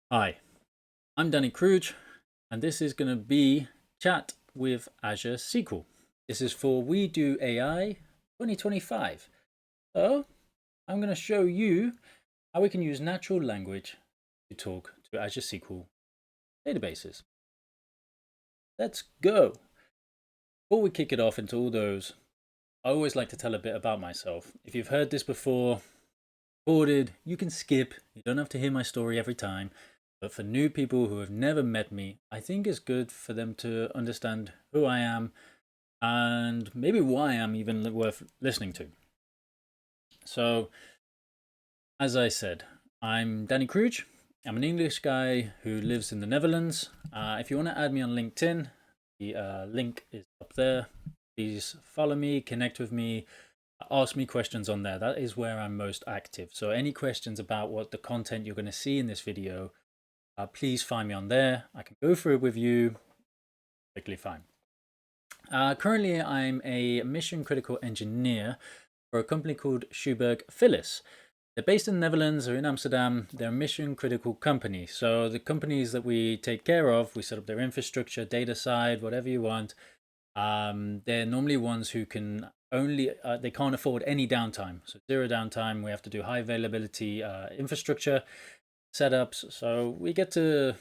Hi, I'm Danny Kruge, and this is going to be Chat with Azure SQL. This is for WedoAI 2025. So, I'm going to show you how we can use natural language to talk to Azure SQL databases. Let's go. Before we kick it off into all those, I always like to tell a bit about myself. If you've heard this before, recorded, you can skip. You don't have to hear my story every time. But for new people who have never met me, I think it's good for them to understand who I am and maybe why I'm even worth listening to. So, as I said, I'm Danny Kruge. I'm an English guy who lives in the Netherlands. If you want to add me on LinkedIn, the link is up there. Please follow me, connect with me, ask me questions on there. That is where I'm most active. So, any questions about what the content you're going to see in this video, please find me on there. I can go through it with you. Perfectly fine. Currently, I'm a mission critical engineer for a company called Schuberg Philips. They're based in the Netherlands or in Amsterdam. They're a mission critical company. So the companies that we take care of, we set up their infrastructure, data side, whatever you want. They're normally ones who can only, they can't afford any downtime. So zero downtime. We have to do high availability infrastructure setups. So we get to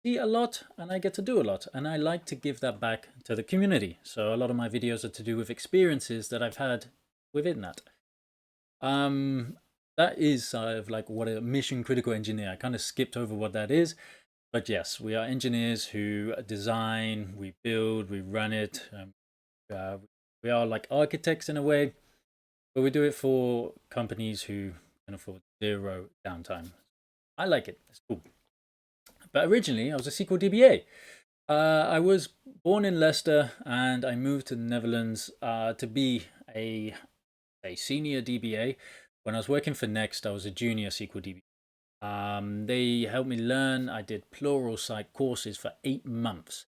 see a lot and I get to do a lot, and I like to give that back to the community. So a lot of my videos are to do with experiences that I've had within that. That is sort of like what a mission critical engineer. I kind of skipped over what that is, but yes, we are engineers who design, we build, we run it. Uh, we are like architects in a way, but we do it for companies who can afford zero downtime. I like it. It's cool. But originally, I was a SQL DBA. I was born in Leicester and I moved to the Netherlands to be a senior DBA. When I was working for Next, I was a junior SQL DBA. They helped me learn. I did Pluralsight courses for 8 months.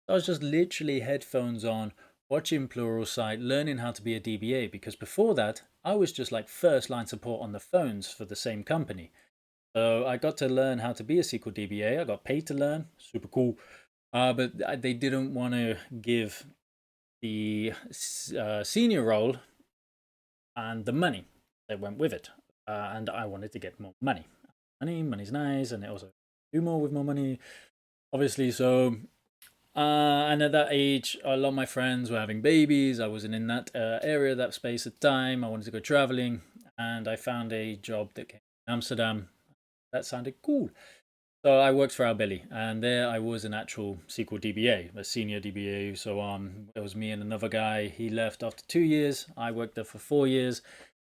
I was just literally headphones on, watching Pluralsight, learning how to be a DBA, because before that, I was just like first line support on the phones for the same company. So I got to learn how to be a SQL DBA. I got paid to learn, super cool. But they didn't want to give the senior role and the money that went with it. And I wanted to get more money. Money's nice, and it also do more with more money, obviously. So, and at that age, a lot of my friends were having babies. I wasn't in that area, that space at the time. I wanted to go traveling, and I found a job that came in Amsterdam. That sounded cool. So I worked for Albelly, and there I was an actual SQL DBA, a senior DBA. So it was me and another guy. He left after 2 years. I worked there for 4 years,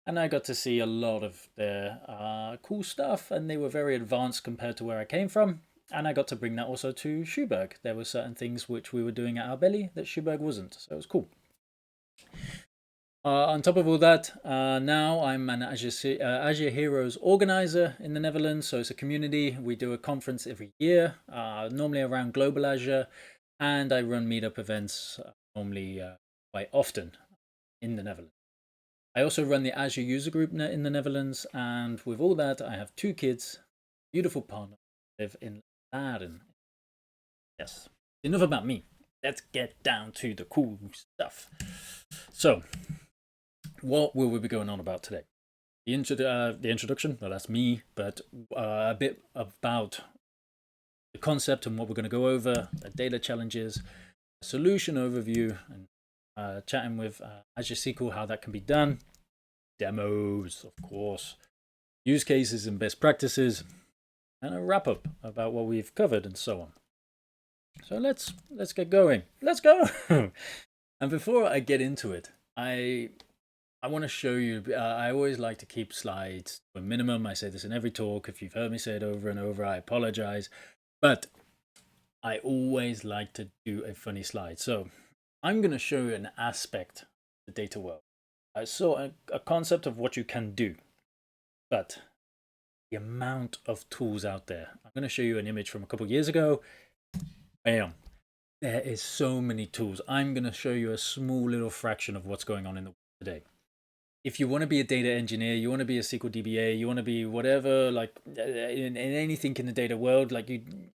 and I got to see a lot of their cool stuff, and they were very advanced compared to where I came from. And I got to bring that also to Schuberg. There were certain things which we were doing at Albelly that Schuberg wasn't, so it was cool. On top of all that, now I'm an Azure Heroes organizer in the Netherlands. So it's a community. We do a conference every year, normally around global Azure, and I run meetup events normally quite often in the Netherlands. I also run the Azure user group in the Netherlands, and with all that, I have 2 kids, beautiful partner, live in Laren. Yes, enough about me. Let's get down to the cool stuff. So, what will we be going on about today? The introduction, well, that's me, but a bit about the concept and what we're going to go over, the data challenges, solution overview, and chatting with Azure SQL, how that can be done, demos, of course, use cases and best practices, and a wrap up about what we've covered and so on. So let's get going. Let's go. And before I get into it, I want to show you. I always like to keep slides to a minimum. I say this in every talk. If you've heard me say it over and over, I apologize. But I always like to do a funny slide. So I'm going to show you an aspect of the data world. I saw a concept of what you can do, but the amount of tools out there. I'm going to show you an image from a couple of years ago. Bam. There is so many tools. I'm going to show you a small little fraction of what's going on in the world today. if you want to be a data engineer, you want to be a SQL DBA, you want to be whatever, like in anything in the data world, like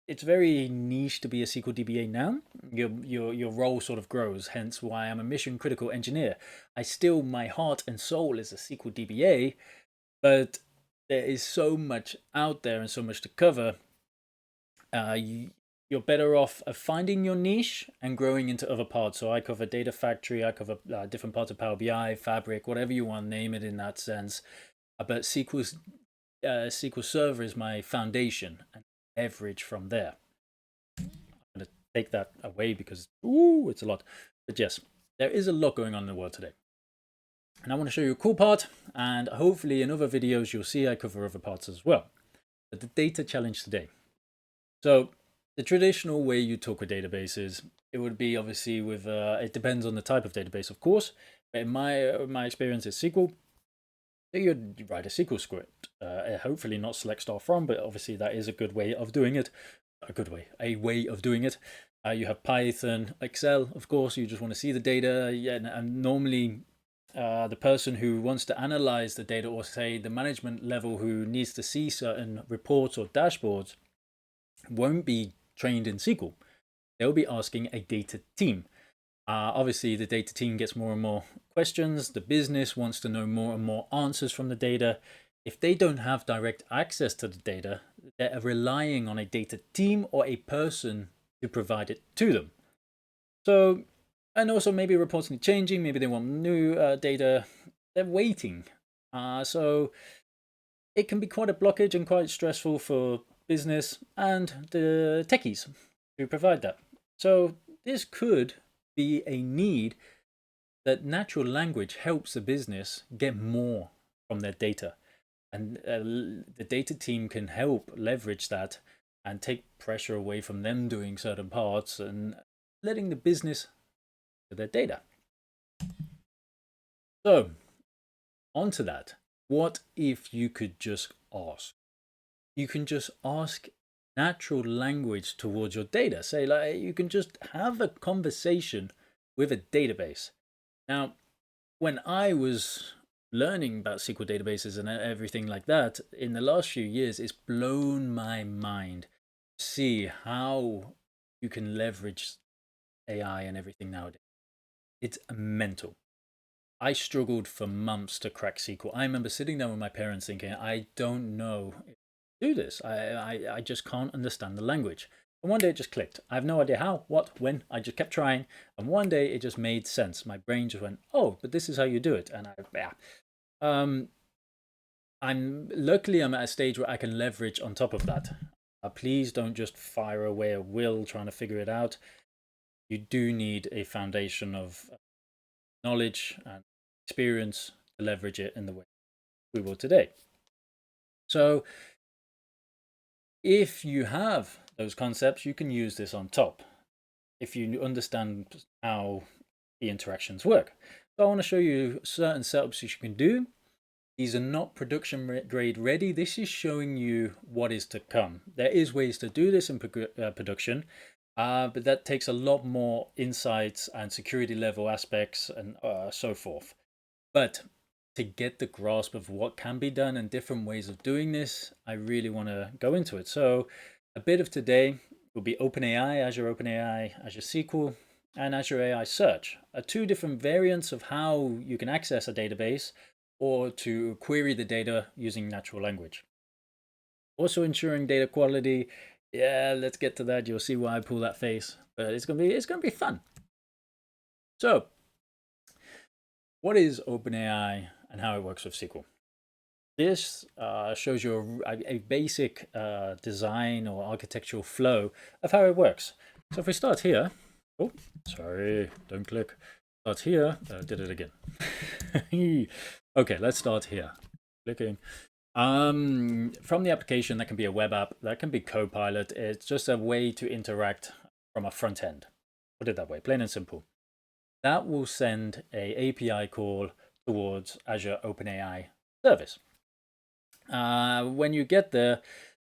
it's very niche to be a SQL DBA now. Your role sort of grows. Hence why I'm a mission critical engineer. I still, my heart and soul is a SQL DBA, but there is so much out there and so much to cover. You're better off finding your niche and growing into other parts. So I cover Data Factory, I cover different parts of Power BI, Fabric, whatever you want to name it in that sense. But SQL Server is my foundation and leverage from there. I'm going to take that away because it's a lot. But yes, there is a lot going on in the world today. And I want to show you a cool part, and hopefully in other videos you'll see I cover other parts as well. But the data challenge today. So the traditional way you talk with databases, it would be obviously with, it depends on the type of database, of course. But in my experience is SQL. So you'd write a SQL script, hopefully not select star from, but obviously that is a good way of doing it. A way of doing it. You have Python, Excel, of course, you just want to see the data. Yeah, and normally the person who wants to analyze the data, or say the management level who needs to see certain reports or dashboards, won't be trained in SQL. They'll be asking a data team. Obviously, the data team gets more and more questions. The business wants to know more and more answers from the data. If they don't have direct access to the data, they're relying on a data team or a person to provide it to them. So, and also maybe reports need changing. Maybe they want new data. They're waiting. So it can be quite a blockage and quite stressful for business and the techies who provide that. So this could be a need that natural language helps the business get more from their data. And the data team can help leverage that and take pressure away from them doing certain parts and letting the business do their data. So onto that. What if you could just ask? You can just ask natural language towards your data. Say, like, you can just have a conversation with a database. Now, when I was learning about SQL databases and everything like that in the last few years, it's blown my mind to see how you can leverage AI and everything nowadays. It's mental. I struggled for months to crack SQL. I remember sitting down with my parents thinking, I don't know if I do this. I just can't understand the language. And one day it just clicked. I have no idea how, what, when. I just kept trying. And one day it just made sense. My brain just went, oh, but this is how you do it. And luckily I'm at a stage where I can leverage on top of that. Please don't just fire away at will trying to figure it out. You do need a foundation of knowledge and experience to leverage it in the way we will today. So if you have those concepts, you can use this on top if you understand how the interactions work. So I want to show you certain setups you can do. These are not production grade ready. This is showing you what is to come. There is ways to do this in production, but that takes a lot more insights and security level aspects and so forth. But to get the grasp of what can be done and different ways of doing this, I really want to go into it. So a bit of today will be OpenAI, Azure OpenAI, Azure SQL, and Azure AI Search are two different variants of how you can access a database or to query the data using natural language. Also ensuring data quality. Yeah, let's get to that. You'll see why I pull that face, but it's gonna be fun. So, what is OpenAI and how it works with SQL? This shows you a basic design or architectural flow of how it works. So if we start here, oh, sorry, don't click. Start here, did it again. Okay, let's start here. Clicking. From the application, that can be a web app, that can be Copilot. It's just a way to interact from a front end. Put it that way, plain and simple. That will send a API call towards Azure OpenAI service. When you get there,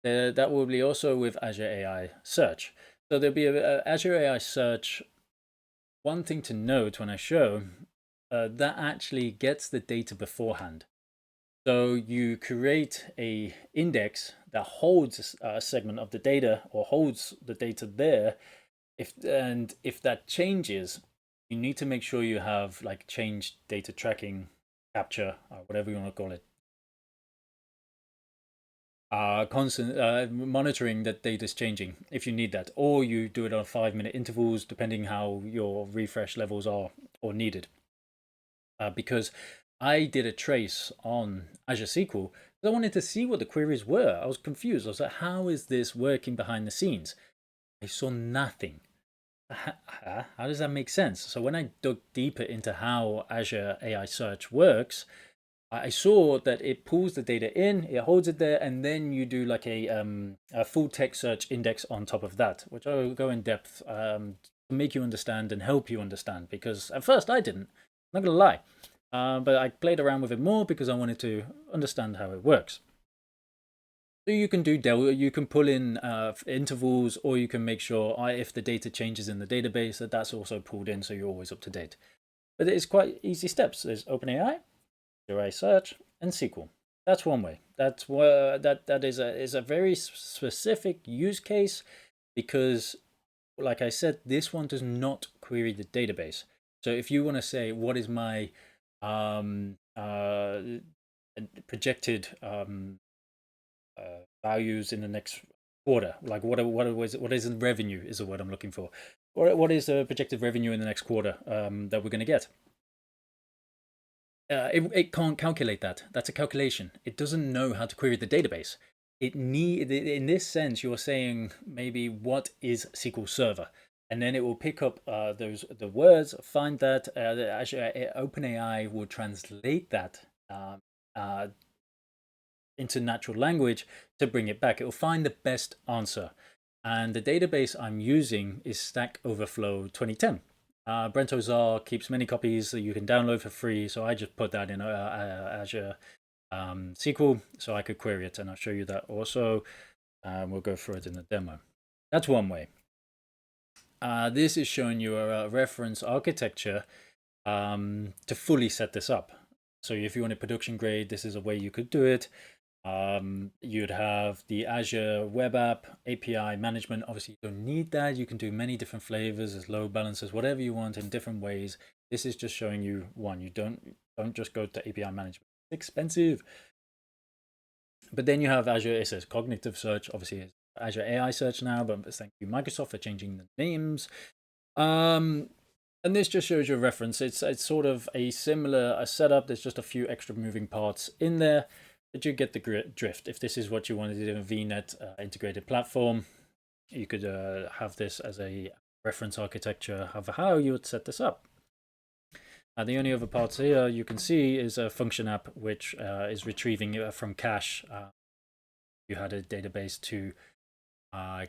that will be also with Azure AI Search. So there'll be a Azure AI Search. One thing to note when I show that actually gets the data beforehand. So you create a index that holds a segment of the data or holds the data there. If that changes, you need to make sure you have like change data tracking, capture, whatever you want to call it, constant monitoring that data is changing if you need that, or you do it on 5-minute intervals depending how your refresh levels are or needed. Because I did a trace on Azure SQL because I wanted to see what the queries were. I was confused. I was like, how is this working behind the scenes? I saw nothing. How does that make sense? So when I dug deeper into how Azure AI Search works, I saw that it pulls the data in, it holds it there, and then you do like a full text search index on top of that, which I'll go in depth to make you understand and help you understand. Because at first I didn't. I'm not gonna lie, but I played around with it more because I wanted to understand how it works. So you can you can pull in intervals, or you can make sure if the data changes in the database that that's also pulled in, so you're always up to date. But it's quite easy steps. There's OpenAI, AI Search, and SQL. That's one way. That's where that is a very specific use case because, like I said, this one does not query the database. So if you want to say what is my um, uh, projected values in the next quarter, like what is the revenue is the word I'm looking for, or what is the projected revenue in the next quarter that we're going to get. It can't calculate that. That's a calculation. It doesn't know how to query the database. In this sense, you're saying maybe what is SQL Server, and then it will pick up the words, find that. Actually, OpenAI will translate that uh, into natural language to bring it back. It will find the best answer, and the database I'm using is Stack Overflow 2010. Brent Ozar keeps many copies that you can download for free, so I just put that in Azure SQL so I could query it, and I'll show you that also. We'll go through it in the demo. That's one way. This is showing you a reference architecture to fully set this up. So if you want a production grade, this is a way you could do it. You'd have the Azure Web App API management. Obviously, you don't need that. You can do many different flavors as load balancers, whatever you want in different ways. This is just showing you one. You don't just go to API management. It's expensive. But then you have Azure. It says cognitive search. Obviously, it's Azure AI Search now. But thank you Microsoft for changing the names. And this just shows you a reference. It's sort of a similar setup. There's just a few extra moving parts in there. But you get the drift. If this is what you wanted in a VNet integrated platform, you could have this as a reference architecture of how you would set this up. The only other parts here you can see is a function app, which is retrieving from cache. You had a database to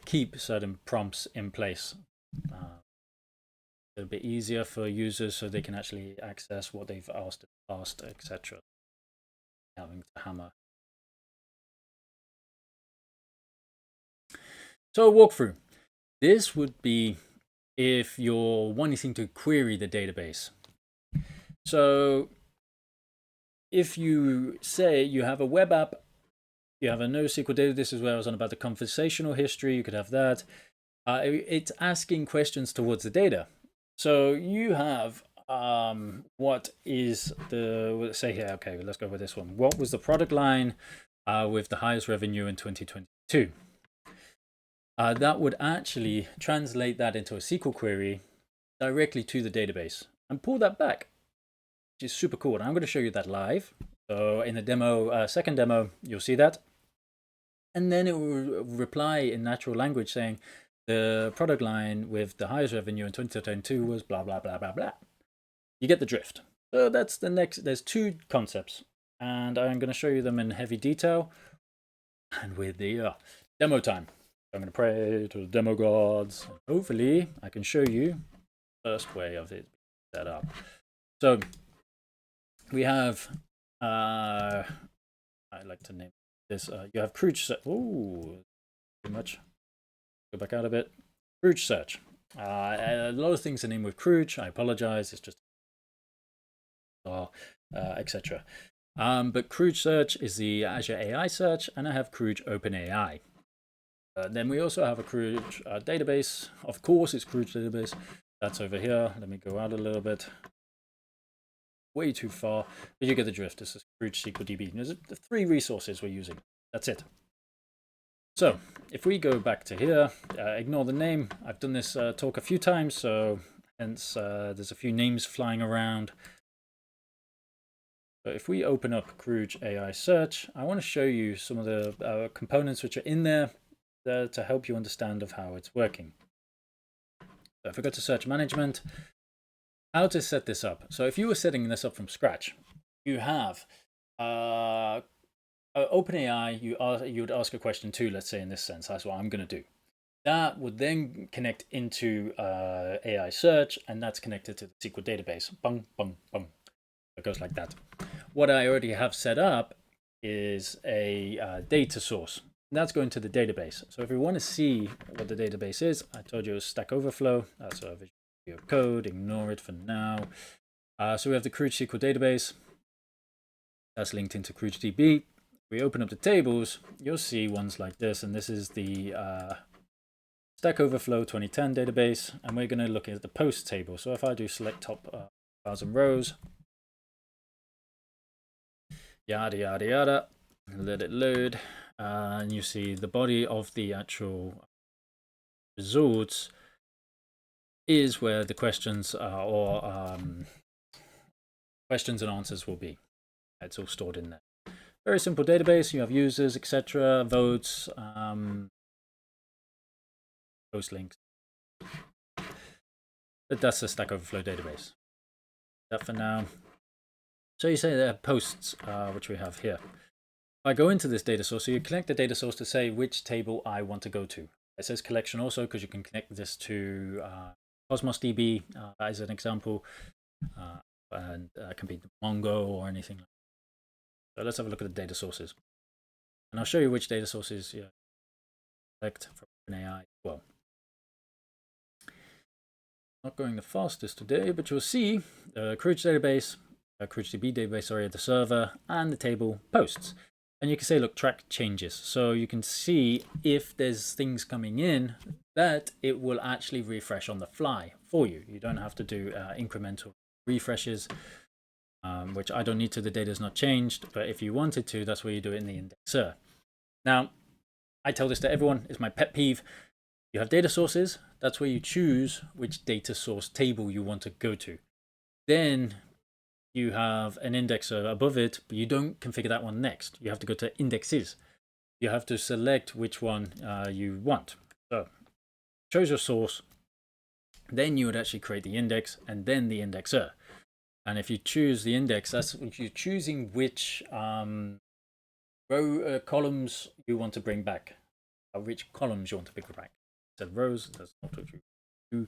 keep certain prompts in place. A bit easier for users so they can actually access what they've asked in the past, etc. Having to hammer. So a walkthrough. This would be if you're wanting to query the database. So if you say you have a web app, you have a NoSQL data, this is where I was on about the conversational history, you could have that. It's asking questions towards the data. So you have what is the, let's say here, okay, let's go with this one. What was the product line with the highest revenue in 2022? That would actually translate that into a SQL query directly to the database and pull that back, which is super cool. And I'm going to show you that live. So in the demo, second demo, you'll see that. And then it will reply in natural language saying the product line with the highest revenue in 2022 was blah, blah, blah, blah, blah. You get the drift. So that's the next, there's two concepts. And I'm going to show you them in heavy detail. And with the demo time. I'm going to pray to the demo gods. Hopefully, I can show you the first way of it set up. So we have, I like to name this. You have Kruge search. Oh, too much. Go back out of it. Kruge search. A lot of things are named with Kruge. I apologize. It's just etc. But Kruge search is the Azure AI search, and I have Kruge OpenAI. Then we also have a Kruge database. Of course, it's Kruge database. That's over here. Let me go out a little bit. Way too far, but you get the drift. This is Kruge SQL DB. There's the 3 resources we're using. That's it. So if we go back to here, ignore the name. I've done this talk a few times, so hence there's a few names flying around. So if we open up Kruge AI search, I want to show you some of the components which are in there to help you understand of how it's working. So if I go to search management, how to set this up. So if you were setting this up from scratch, you have OpenAI, you would ask a question to, let's say in this sense, that's what I'm going to do. That would then connect into AI search, and that's connected to the SQL database. Bung, bung, bung. It goes like that. What I already have set up is a data source. That's going to the database. So if we want to see what the database is, I told you it was Stack Overflow. That's a Visual Code. Ignore it for now. So we have the Kruge SQL database. That's linked into KrugeDB. We open up the tables, you'll see ones like this, and this is the Stack Overflow 2010 database, and we're going to look at the post table. So if I do select top 1,000 rows, yada yada yada, let it load, and you see the body of the actual results is where the questions questions and answers will be. It's all stored in there. Very simple database. You have users, etc., votes, post links. But that's the Stack Overflow database. That for now. So you say there are posts, which we have here. I go into this data source, so you connect the data source to say which table I want to go to. It says collection also because you can connect this to Cosmos DB as an example, and it can be Mongo or anything like that. So let's have a look at the data sources. And I'll show you which data sources you select from OpenAI as well. Not going the fastest today, but you'll see the Kruge database, KrugeDB database, sorry, the server, and the table posts. And you can say, look, track changes. So you can see if there's things coming in that it will actually refresh on the fly for you. You don't have to do incremental refreshes, which I don't need to. The data is not changed. But if you wanted to, that's where you do it in the indexer. Now, I tell this to everyone. It's my pet peeve. You have data sources. That's where you choose which data source table you want to go to. Then you have an indexer above it, but you don't configure that one next. You have to go to indexes. You have to select which one you want. So choose your source. Then you would actually create the index and then the indexer. And if you choose the index, that's if you're choosing which row columns you want to bring back, which columns you want to bring back. Instead of rows, that's not what you do.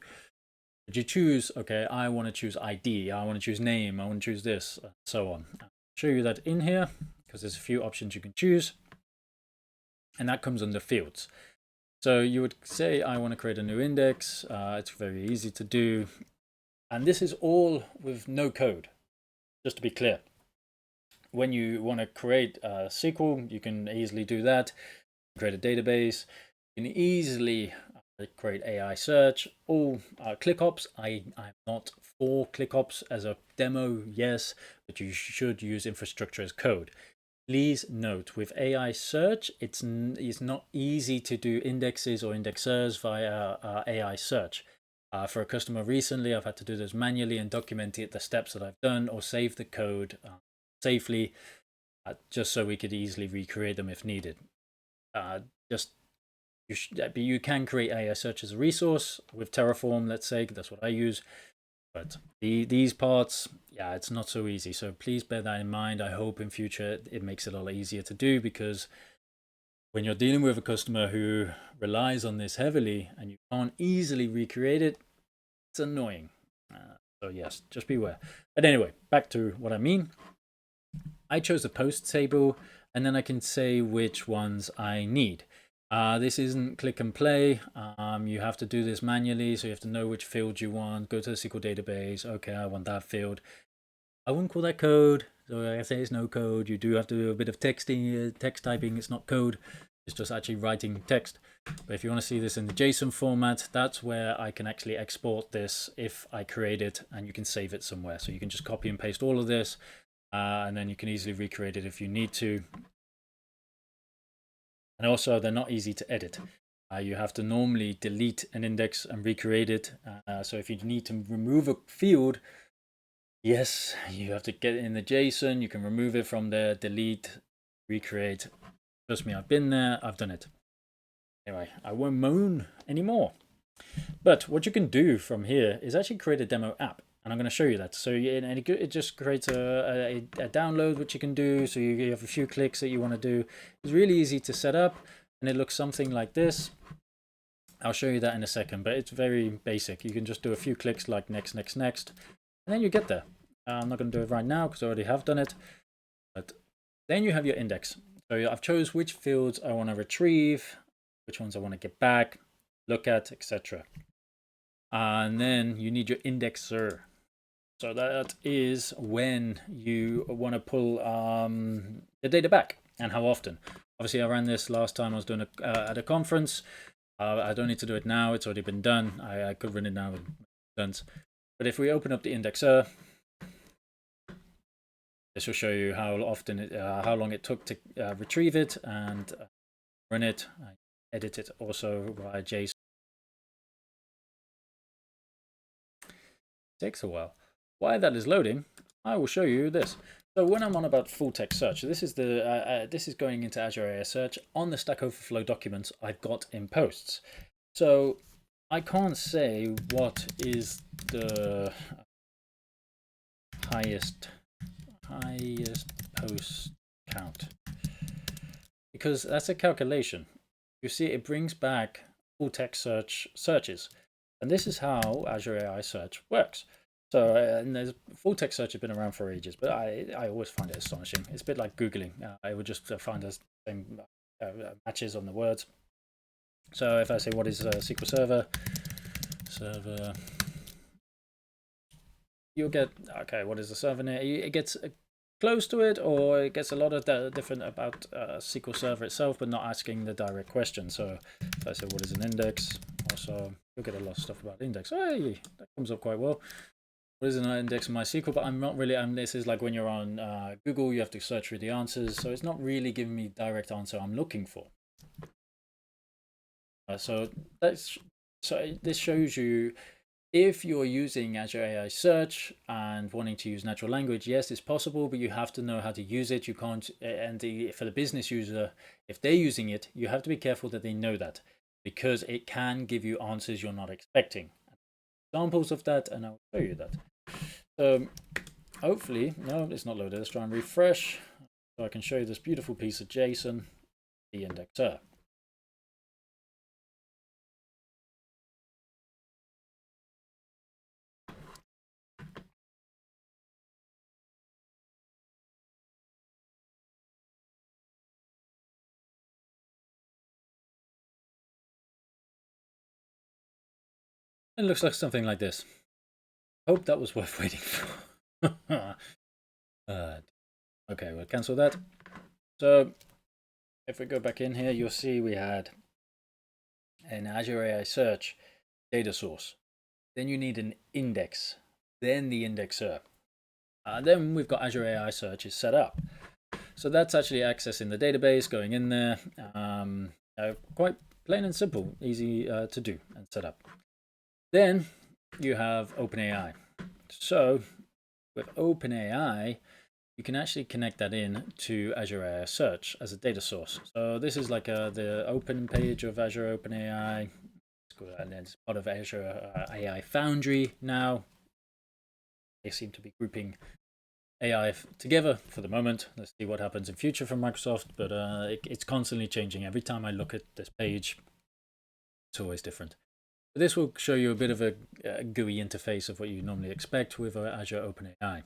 But you choose, okay, I want to choose ID, I want to choose name, I want to choose this, and so on. I'll show you that in here because there's a few options you can choose, and that comes under fields. So you would say, I want to create a new index. It's very easy to do. And this is all with no code, just to be clear. When you want to create a SQL, you can easily do that. Create a database. You can easily create AI search. All ClickOps. I'm not for ClickOps as a demo, yes, but you should use infrastructure as code. Please note, with AI search, it's not easy to do indexes or indexers via AI search. For a customer recently, I've had to do this manually and document the steps that I've done or save the code safely, just so we could easily recreate them if needed. You can create AI search as a resource with Terraform, let's say. That's what I use. But these parts, yeah, it's not so easy. So please bear that in mind. I hope in future it makes it a lot easier to do, because when you're dealing with a customer who relies on this heavily and you can't easily recreate it, it's annoying. So yes, just beware. But anyway, back to what I mean. I chose the post table, and then I can say which ones I need. This isn't click and play. You have to do this manually, so you have to know which field you want. Go to the SQL database. Okay, I want that field. I wouldn't call that code. So like I say, it's no code. You do have to do a bit of texting, text typing. It's not code. It's just actually writing text. But if you want to see this in the JSON format, that's where I can actually export this if I create it, and you can save it somewhere. So you can just copy and paste all of this, and then you can easily recreate it if you need to. And also, they're not easy to edit. You have to normally delete an index and recreate it. So if you need to remove a field, yes, you have to get it in the JSON. You can remove it from there, delete, recreate. Trust me, I've been there, I've done it. Anyway, I won't moan anymore. But what you can do from here is actually create a demo app. And I'm going to show you that. So it just creates a download, which you can do. So you have a few clicks that you want to do. It's really easy to set up, and it looks something like this. I'll show you that in a second, but it's very basic. You can just do a few clicks like next, next, next, and then you get there. I'm not going to do it right now because I already have done it. But then you have your index. So I've chose which fields I want to retrieve, which ones I want to get back, look at, etc. And then you need your indexer. So that is when you want to pull the data back and how often. Obviously, I ran this last time I was doing at a conference. I don't need to do it now. It's already been done. I could run it now. But if we open up the indexer, this will show you how often, how long it took to retrieve it and run it. Edit it also via JSON. It takes a while. While that is loading, I will show you this. So when I'm on about full text search, so this is this is going into Azure AI Search on the Stack Overflow documents I've got in posts. So I can't say what is the highest post count, because that's a calculation. You see, it brings back full text searches, and this is how Azure AI Search works. So, and there's full text search has been around for ages, but I always find it astonishing. It's a bit like Googling. I would just find the same matches on the words. So if I say, what is SQL Server, you'll get, okay, what is the server name? It gets close to it, or it gets a lot of different about SQL Server itself, but not asking the direct question. So if I say, what is an index? Also, you'll get a lot of stuff about index. Hey, that comes up quite well. What is an index in MySQL? But I'm not really, this is like when you're on Google, you have to search for the answers. So it's not really giving me direct answer I'm looking for. So this shows you, if you're using Azure AI Search and wanting to use natural language, yes, it's possible, but you have to know how to use it. You can't, and for the business user, if they're using it, you have to be careful that they know that, because it can give you answers you're not expecting. Examples of that, and I'll show you that. So hopefully, no, it's not loaded. Let's try and refresh so I can show you this beautiful piece of JSON, the indexer. It looks like something like this. Hope that was worth waiting for. Okay, we'll cancel that. So if we go back in here, you'll see we had an Azure AI Search data source. Then you need an index, then the indexer. Then we've got Azure AI Search is set up. So that's actually accessing the database, going in there. Quite plain and simple, easy to do and set up. Then you have OpenAI. So with OpenAI, you can actually connect that in to Azure AI Search as a data source. So this is like the open page of Azure OpenAI. And it's part of Azure AI Foundry now. They seem to be grouping AI together for the moment. Let's see what happens in future from Microsoft, but it's constantly changing. Every time I look at this page, it's always different. But this will show you a bit of a GUI interface of what you normally expect with Azure OpenAI.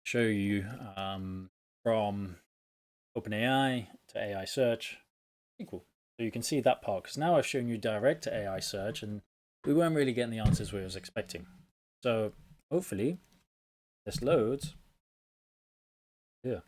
Show you from OpenAI to AI Search equal. So you can see that part, because now I've shown you direct to AI Search, and we weren't really getting the answers we was expecting. So hopefully this loads, yeah.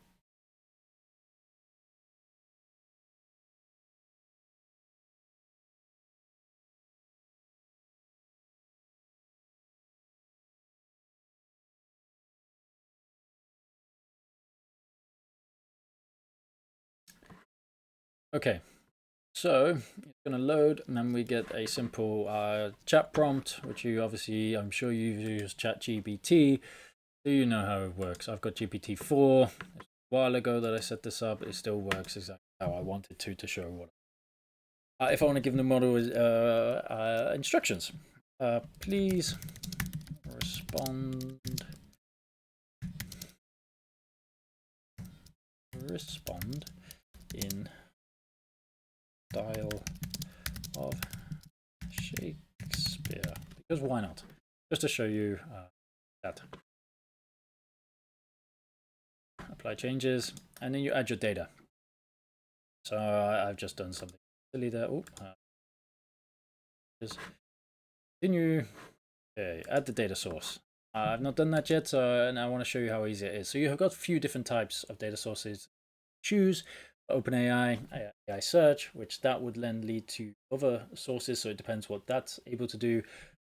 Okay, so it's going to load, and then we get a simple chat prompt, which you obviously, I'm sure you've used ChatGPT, so you know how it works. I've got GPT-4. A while ago that I set this up, it still works exactly how I wanted to show what. If I want to give the model instructions, please respond in style of Shakespeare, because why not? Just to show you that. Apply changes, and then you add your data. So I've just done something silly there. Just continue. Okay, add the data source. I've not done that yet, so and I want to show you how easy it is. So you've got a few different types of data sources. Choose OpenAI, AI search, which that would then lead to other sources. So it depends what that's able to do.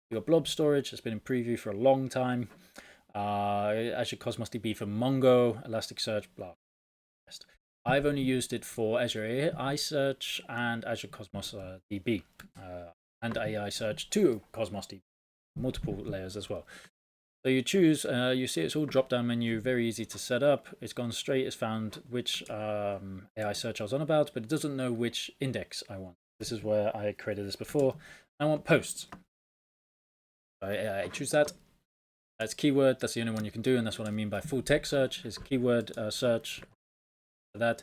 Your blob storage has been in preview for a long time. Azure Cosmos DB for Mongo, Elasticsearch, blah. I've only used it for Azure AI Search and Azure Cosmos DB, and AI Search to Cosmos DB, multiple layers as well. So you choose, you see it's all drop down menu, very easy to set up. It's gone straight, it's found which AI search I was on about, but it doesn't know which index I want. This is where I created this before. I want posts. I choose that. That's keyword, that's the only one you can do, and that's what I mean by full text search, is keyword search for that.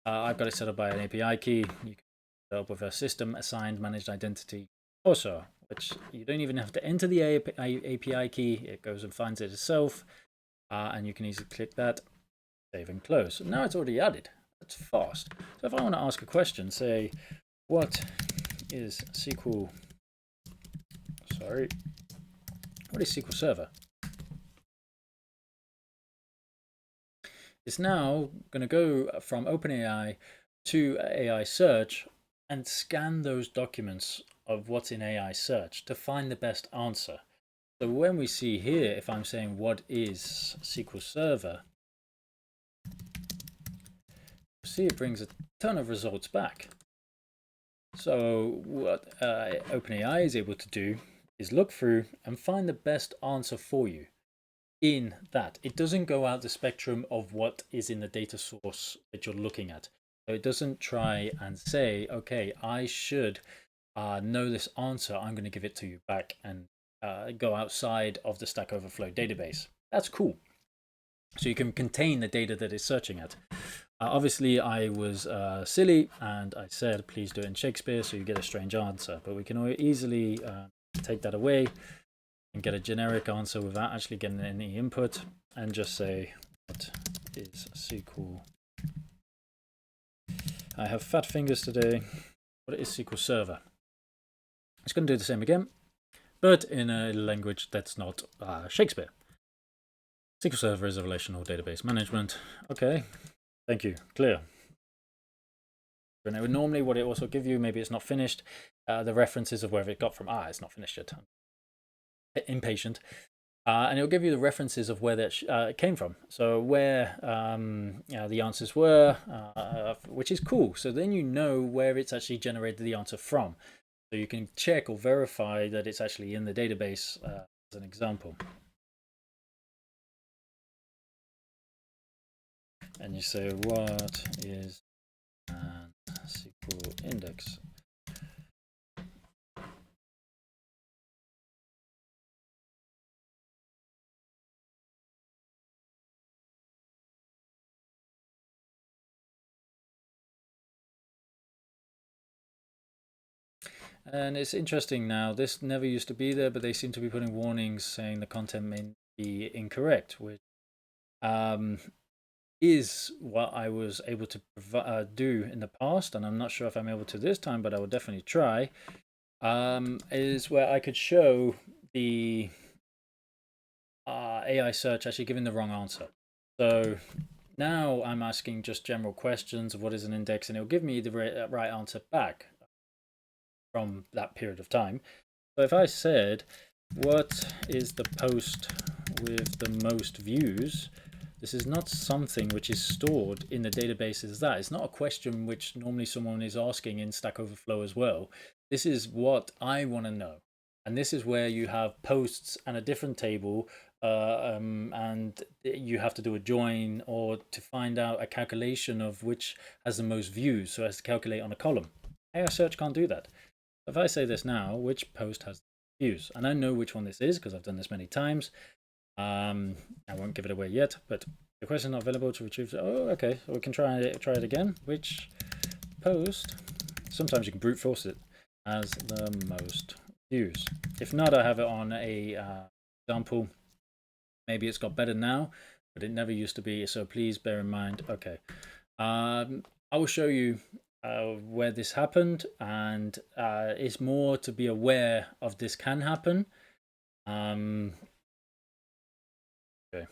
I've got it set up by an API key. You can set up with a system assigned managed identity also, which you don't even have to enter the API key. It goes and finds it itself, and you can easily click that, save and close. So now it's already added. That's fast. So if I want to ask a question, say, what is SQL? Sorry, what is SQL Server? It's now going to go from OpenAI to AI search and scan those documents of what's in AI search to find the best answer. So when we see here, if I'm saying what is SQL Server, see it brings a ton of results back. So what OpenAI is able to do is look through and find the best answer for you in that. It doesn't go out the spectrum of what is in the data source that you're looking at. So it doesn't try and say, okay, I should know this answer, I'm going to give it to you back, and go outside of the Stack Overflow database. That's cool. So you can contain the data that it's searching at. Obviously, I was silly and I said, please do it in Shakespeare, so you get a strange answer. But we can easily take that away and get a generic answer without actually getting any input, and just say, what is SQL? I have fat fingers today. What is SQL Server? It's going to do the same again, but in a language that's not Shakespeare. SQL Server is a relational database management. Okay, thank you, clear. And normally what it also give you, maybe it's not finished, the references of where it got from. It's not finished yet. I'm impatient. And it'll give you the references of where that came from. So where the answers were, which is cool. So then you know where it's actually generated the answer from. So you can check or verify that it's actually in the database, as an example. And you say, what is an SQL index? And it's interesting now, this never used to be there, but they seem to be putting warnings saying the content may be incorrect, which is what I was able to do in the past, and I'm not sure if I'm able to this time, but I will definitely try, is where I could show the AI search actually giving the wrong answer. So now I'm asking just general questions of what is an index, and it'll give me the right answer back from that period of time. So if I said, what is the post with the most views? This is not something which is stored in the database as that. It's not a question which normally someone is asking in Stack Overflow as well. This is what I want to know. And this is where you have posts and a different table, and you have to do a join or to find out a calculation of which has the most views. So it has to calculate on a column. AI search can't do that. If I say this now, which post has views? And I know which one this is because I've done this many times. I won't give it away yet, but the question is not available to retrieve. Oh, okay. So we can try it again. Which post? Sometimes you can brute force it as the most views. If not, I have it on a example. Maybe it's got better now, but it never used to be. So please bear in mind. Okay. I will show you where this happened, and it's more to be aware of this can happen. Okay,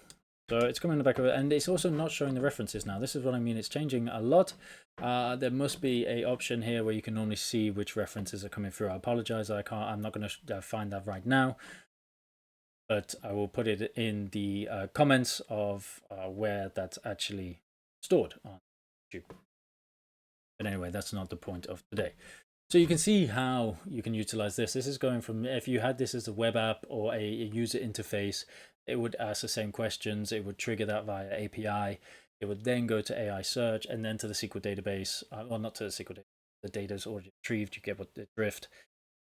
so it's coming in the back of it, and it's also not showing the references now. This is what I mean. It's changing a lot. There must be a option here where you can normally see which references are coming through. I apologize, I'm not going to find that right now, but I will put it in the comments of where that's actually stored on YouTube. But anyway, that's not the point of today. So you can see how you can utilize this. This is going from, if you had this as a web app or a user interface, it would ask the same questions. It would trigger that via API. It would then go to AI search and then to the SQL database. Well, not to the SQL database. The data is already retrieved. You get what the drift,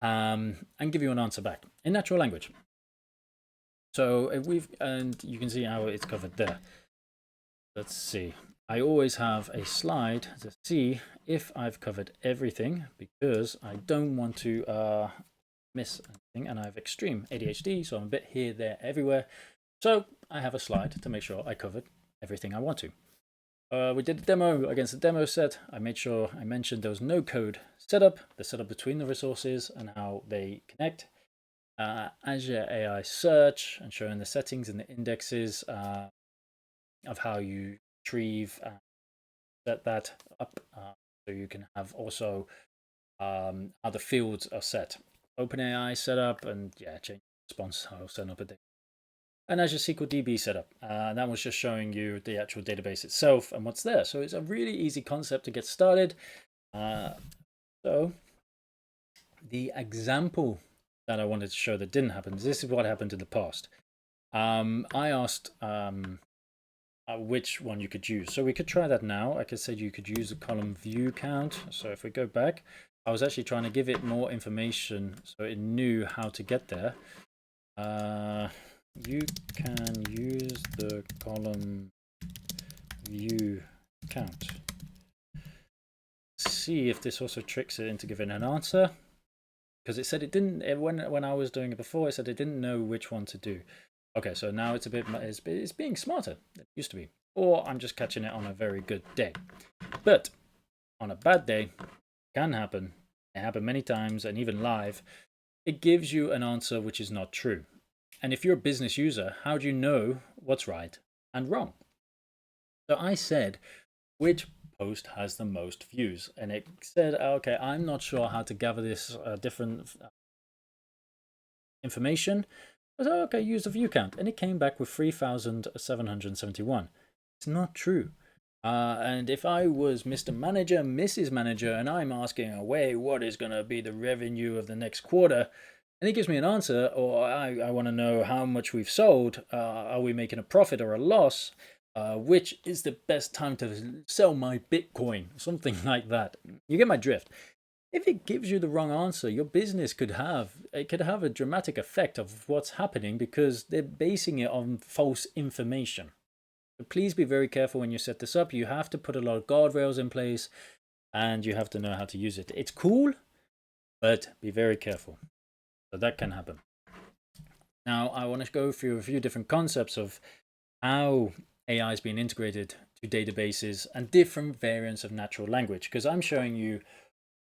and give you an answer back in natural language. So if and you can see how it's covered there. Let's see. I always have a slide to see if I've covered everything because I don't want to miss anything, and I have extreme ADHD, so I'm a bit here, there, everywhere. So I have a slide to make sure I covered everything I want to. We did a demo against the demo set. I made sure I mentioned there was no code setup, the setup between the resources and how they connect. Azure AI search and showing the settings and the indexes of how you retrieve and set that up, so you can have also how the fields are set. OpenAI setup, and yeah, change response. I'll set up a data. And Azure SQL DB setup. That was just showing you the actual database itself and what's there. So it's a really easy concept to get started. So the example that I wanted to show that didn't happen, this is what happened in the past. I asked which one you could use. So we could try that now. Like I said, you could use the column view count. So if we go back, I was actually trying to give it more information so it knew how to get there. You can use the column view count. See if this also tricks it into giving an answer, because it said it didn't, when I was doing it before, it said it didn't know which one to do. Okay, so now it's a bit, it's being smarter than it used to be. Or I'm just catching it on a very good day. But on a bad day, it can happen. It happened many times, and even live. It gives you an answer which is not true. And if you're a business user, how do you know what's right and wrong? So I said, which post has the most views? And it said, okay, I'm not sure how to gather this different information. I said, okay, use the view count. And it came back with 3,771. It's not true. And if I was Mr. Manager, Mrs. Manager, and I'm asking away what is going to be the revenue of the next quarter, and he gives me an answer, or I want to know how much we've sold, are we making a profit or a loss, which is the best time to sell my Bitcoin, something like that. You get my drift. If it gives you the wrong answer, your business could have a dramatic effect of what's happening because they're basing it on false information. So please be very careful when you set this up. You have to put a lot of guardrails in place, and you have to know how to use it. It's cool, but be very careful. So that can happen. Now, I want to go through a few different concepts of how AI is being integrated to databases and different variants of natural language, because I'm showing you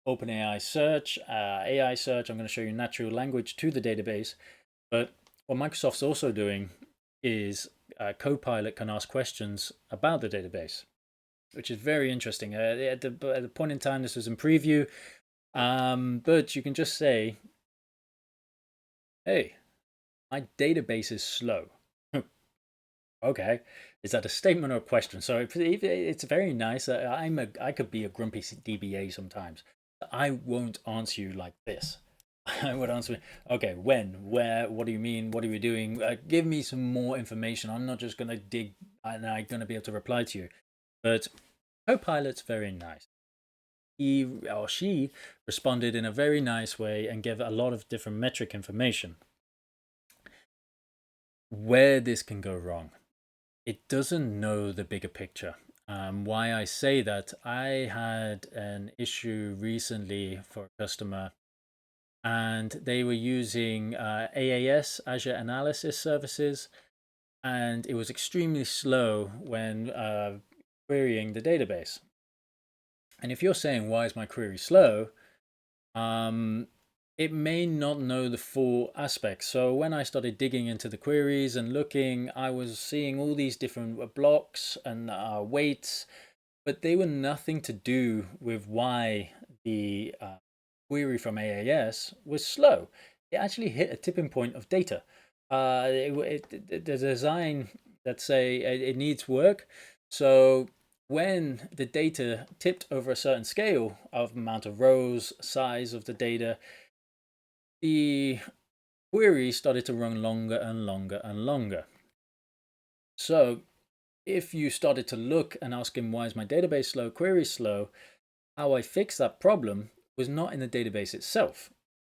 OpenAI search, AI search. I'm going to show you natural language to the database. But what Microsoft's also doing is Copilot can ask questions about the database, which is very interesting. At the point in time, this was in preview, but you can just say, hey, my database is slow. Okay, is that a statement or a question? So it's very nice. I could be a grumpy DBA sometimes. I won't answer you like this. I would answer, okay, when, where, what do you mean? What are you doing? Give me some more information. I'm not just going to dig and I'm going to be able to reply to you. But Copilot's very nice. He or she responded in a very nice way and gave a lot of different metric information. Where this can go wrong, it doesn't know the bigger picture. Why I say that, I had an issue recently for a customer, and they were using AAS, Azure Analysis Services, and it was extremely slow when querying the database. And if you're saying, why is my query slow? It may not know the full aspects. So when I started digging into the queries and looking, I was seeing all these different blocks and weights, but they were nothing to do with why the query from AAS was slow. It actually hit a tipping point of data. The design, let's say, it needs work. So when the data tipped over a certain scale of amount of rows, size of the data, the query started to run longer and longer and longer. So if you started to look and ask him, why is my database slow, query slow, how I fixed that problem was not in the database itself.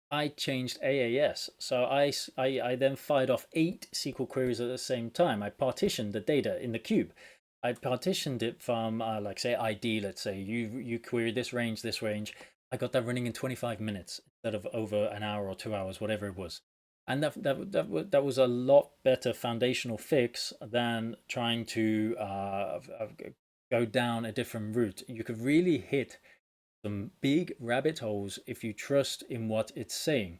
I changed AAS. So I then fired off 8 SQL queries at the same time. I partitioned the data in the cube. I partitioned it from, like, say, ID. Let's say you queried this range. I got that running in 25 minutes instead of over an hour or 2 hours, whatever it was. And that was a lot better foundational fix than trying to go down a different route. You could really hit some big rabbit holes if you trust in what it's saying.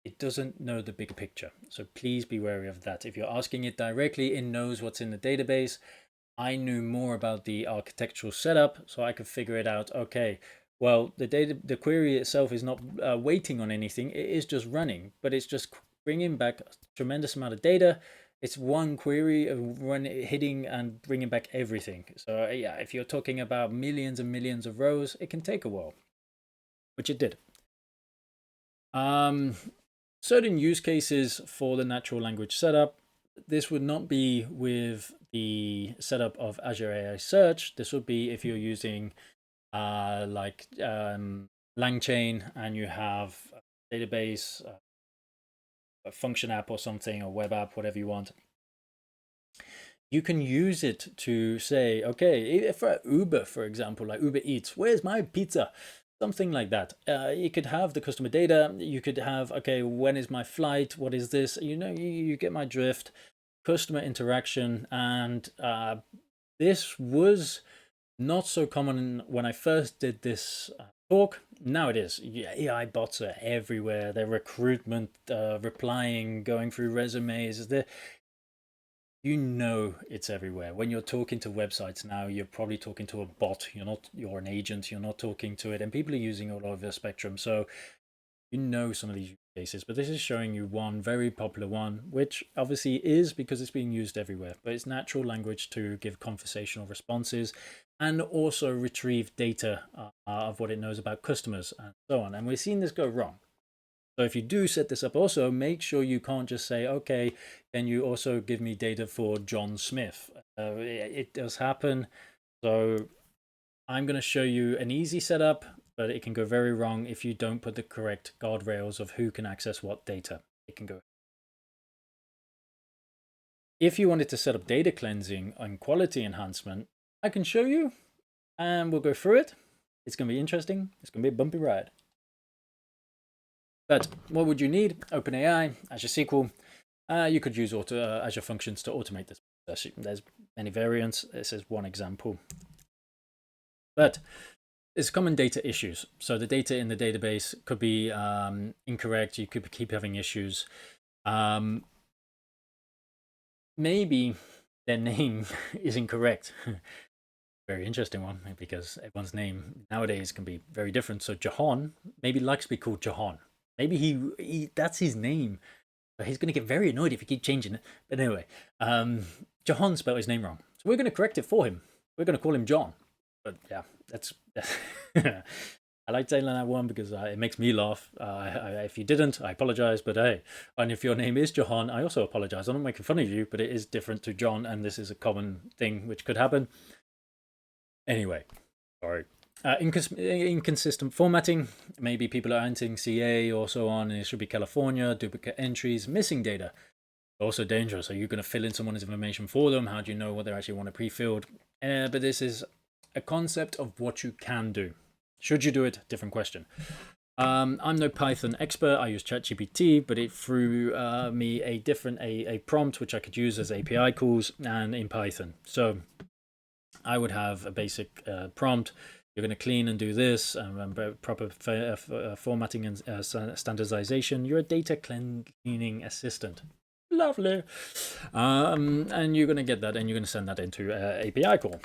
It doesn't know the big picture. So please be wary of that. If you're asking it directly, it knows what's in the database. I knew more about the architectural setup, so I could figure it out. Okay, well, the query itself is not waiting on anything. It is just running, but it's just bringing back a tremendous amount of data. It's one query hitting and bringing back everything. So yeah, if you're talking about millions and millions of rows, it can take a while, which it did. Certain use cases for the natural language setup. This would not be with the setup of Azure AI Search. This would be if you're using like LangChain and you have a database, a function app or something, or web app, whatever you want. You can use it to say, okay, for Uber, for example, like Uber Eats, where's my pizza? Something like that. You could have the customer data. You could have, okay, when is my flight? What is this? You get my drift. Customer interaction. And this was not so common when I first did this talk. Now it is. Yeah, AI bots are everywhere. They're recruitment, replying, going through resumes. It's everywhere. When you're talking to websites now, you're probably talking to a bot. You're an agent. You're not talking to it. And people are using all over the spectrum. So some of these use cases, but this is showing you one very popular one, which obviously is because it's being used everywhere, but it's natural language to give conversational responses and also retrieve data of what it knows about customers and so on. And we've seen this go wrong. So if you do set this up, also make sure you can't just say, okay, then you also give me data for John Smith. It does happen. So I'm going to show you an easy setup, but it can go very wrong if you don't put the correct guardrails of who can access what data. It can go. If you wanted to set up data cleansing and quality enhancement, I can show you and we'll go through it. It's going to be interesting. It's going to be a bumpy ride. But what would you need? OpenAI, Azure SQL. You could use Azure Functions to automate this process. There's many variants. This is one example. But there's common data issues. So the data in the database could be incorrect. You could keep having issues. maybe their name is incorrect. Very interesting one, because everyone's name nowadays can be very different. So Jahan maybe likes to be called Jahan. Maybe he that's his name, but he's going to get very annoyed if you keep changing it. But anyway, Jahan spelled his name wrong, so we're going to correct it for him. We're going to call him John. But yeah, that's I like saying that one because it makes me laugh. If you didn't, I apologize. But hey, and if your name is Jahan, I also apologize. I'm not making fun of you, but it is different to John, and this is a common thing which could happen. Anyway, sorry. Inconsistent formatting. Maybe people are entering CA or so on, and it should be California, duplicate entries, missing data. Also dangerous. Are you going to fill in someone's information for them? How do you know what they actually want to pre-filled? But this is a concept of what you can do. Should you do it? Different question. I'm no Python expert. I use ChatGPT, but it threw me a prompt which I could use as API calls and in Python. So I would have a basic prompt. You're going to clean and do this, proper formatting and standardization. You're a data cleaning assistant. Lovely. And you're going to get that, and you're going to send that into API call.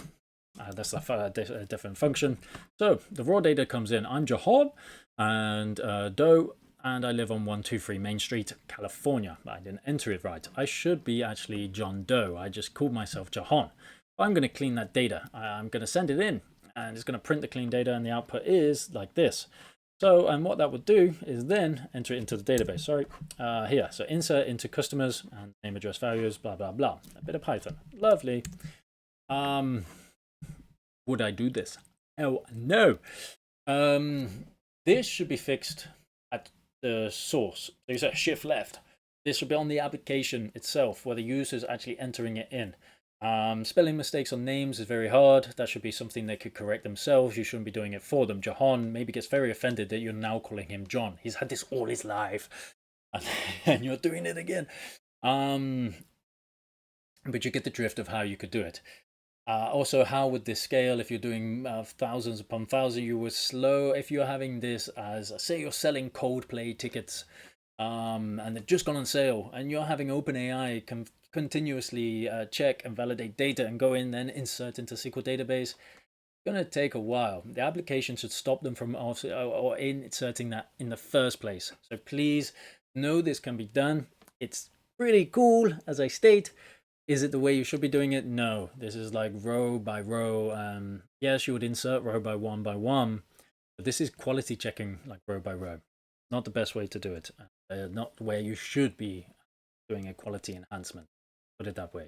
That's a different function. So the raw data comes in. I'm Jahan and Doe, and I live on 123 Main Street, California. I didn't enter it right. I should be actually John Doe. I just called myself Jahan. I'm going to clean that data. I'm going to send it in, and it's going to print the clean data, and the output is like this. So, and what that would do is then enter it into the database. Sorry, here. So insert into customers and name, address, values, blah, blah, blah. A bit of Python. Lovely. Would I do this? Oh, no. This should be fixed at the source. There's a shift left. This should be on the application itself where the user is actually entering it in. Spelling mistakes on names is very hard. That should be something they could correct themselves. You shouldn't be doing it for them. Jahan maybe gets very offended that you're now calling him John. He's had this all his life, and you're doing it again. But you get the drift of how you could do it. Also, how would this scale? If you're doing thousands upon thousands, you would slow. If you're having this as, say, you're selling Coldplay tickets, and they've just gone on sale, and you're having OpenAI continuously check and validate data and go in and insert into SQL database, it's going to take a while. The application should stop them from or inserting that in the first place. So please know this can be done. It's pretty cool, as I state. Is it the way you should be doing it? No. This is like row by row. Yes, you would insert row by one, but this is quality checking like row by row. Not the best way to do it. Not where you should be doing a quality enhancement. Put it that way.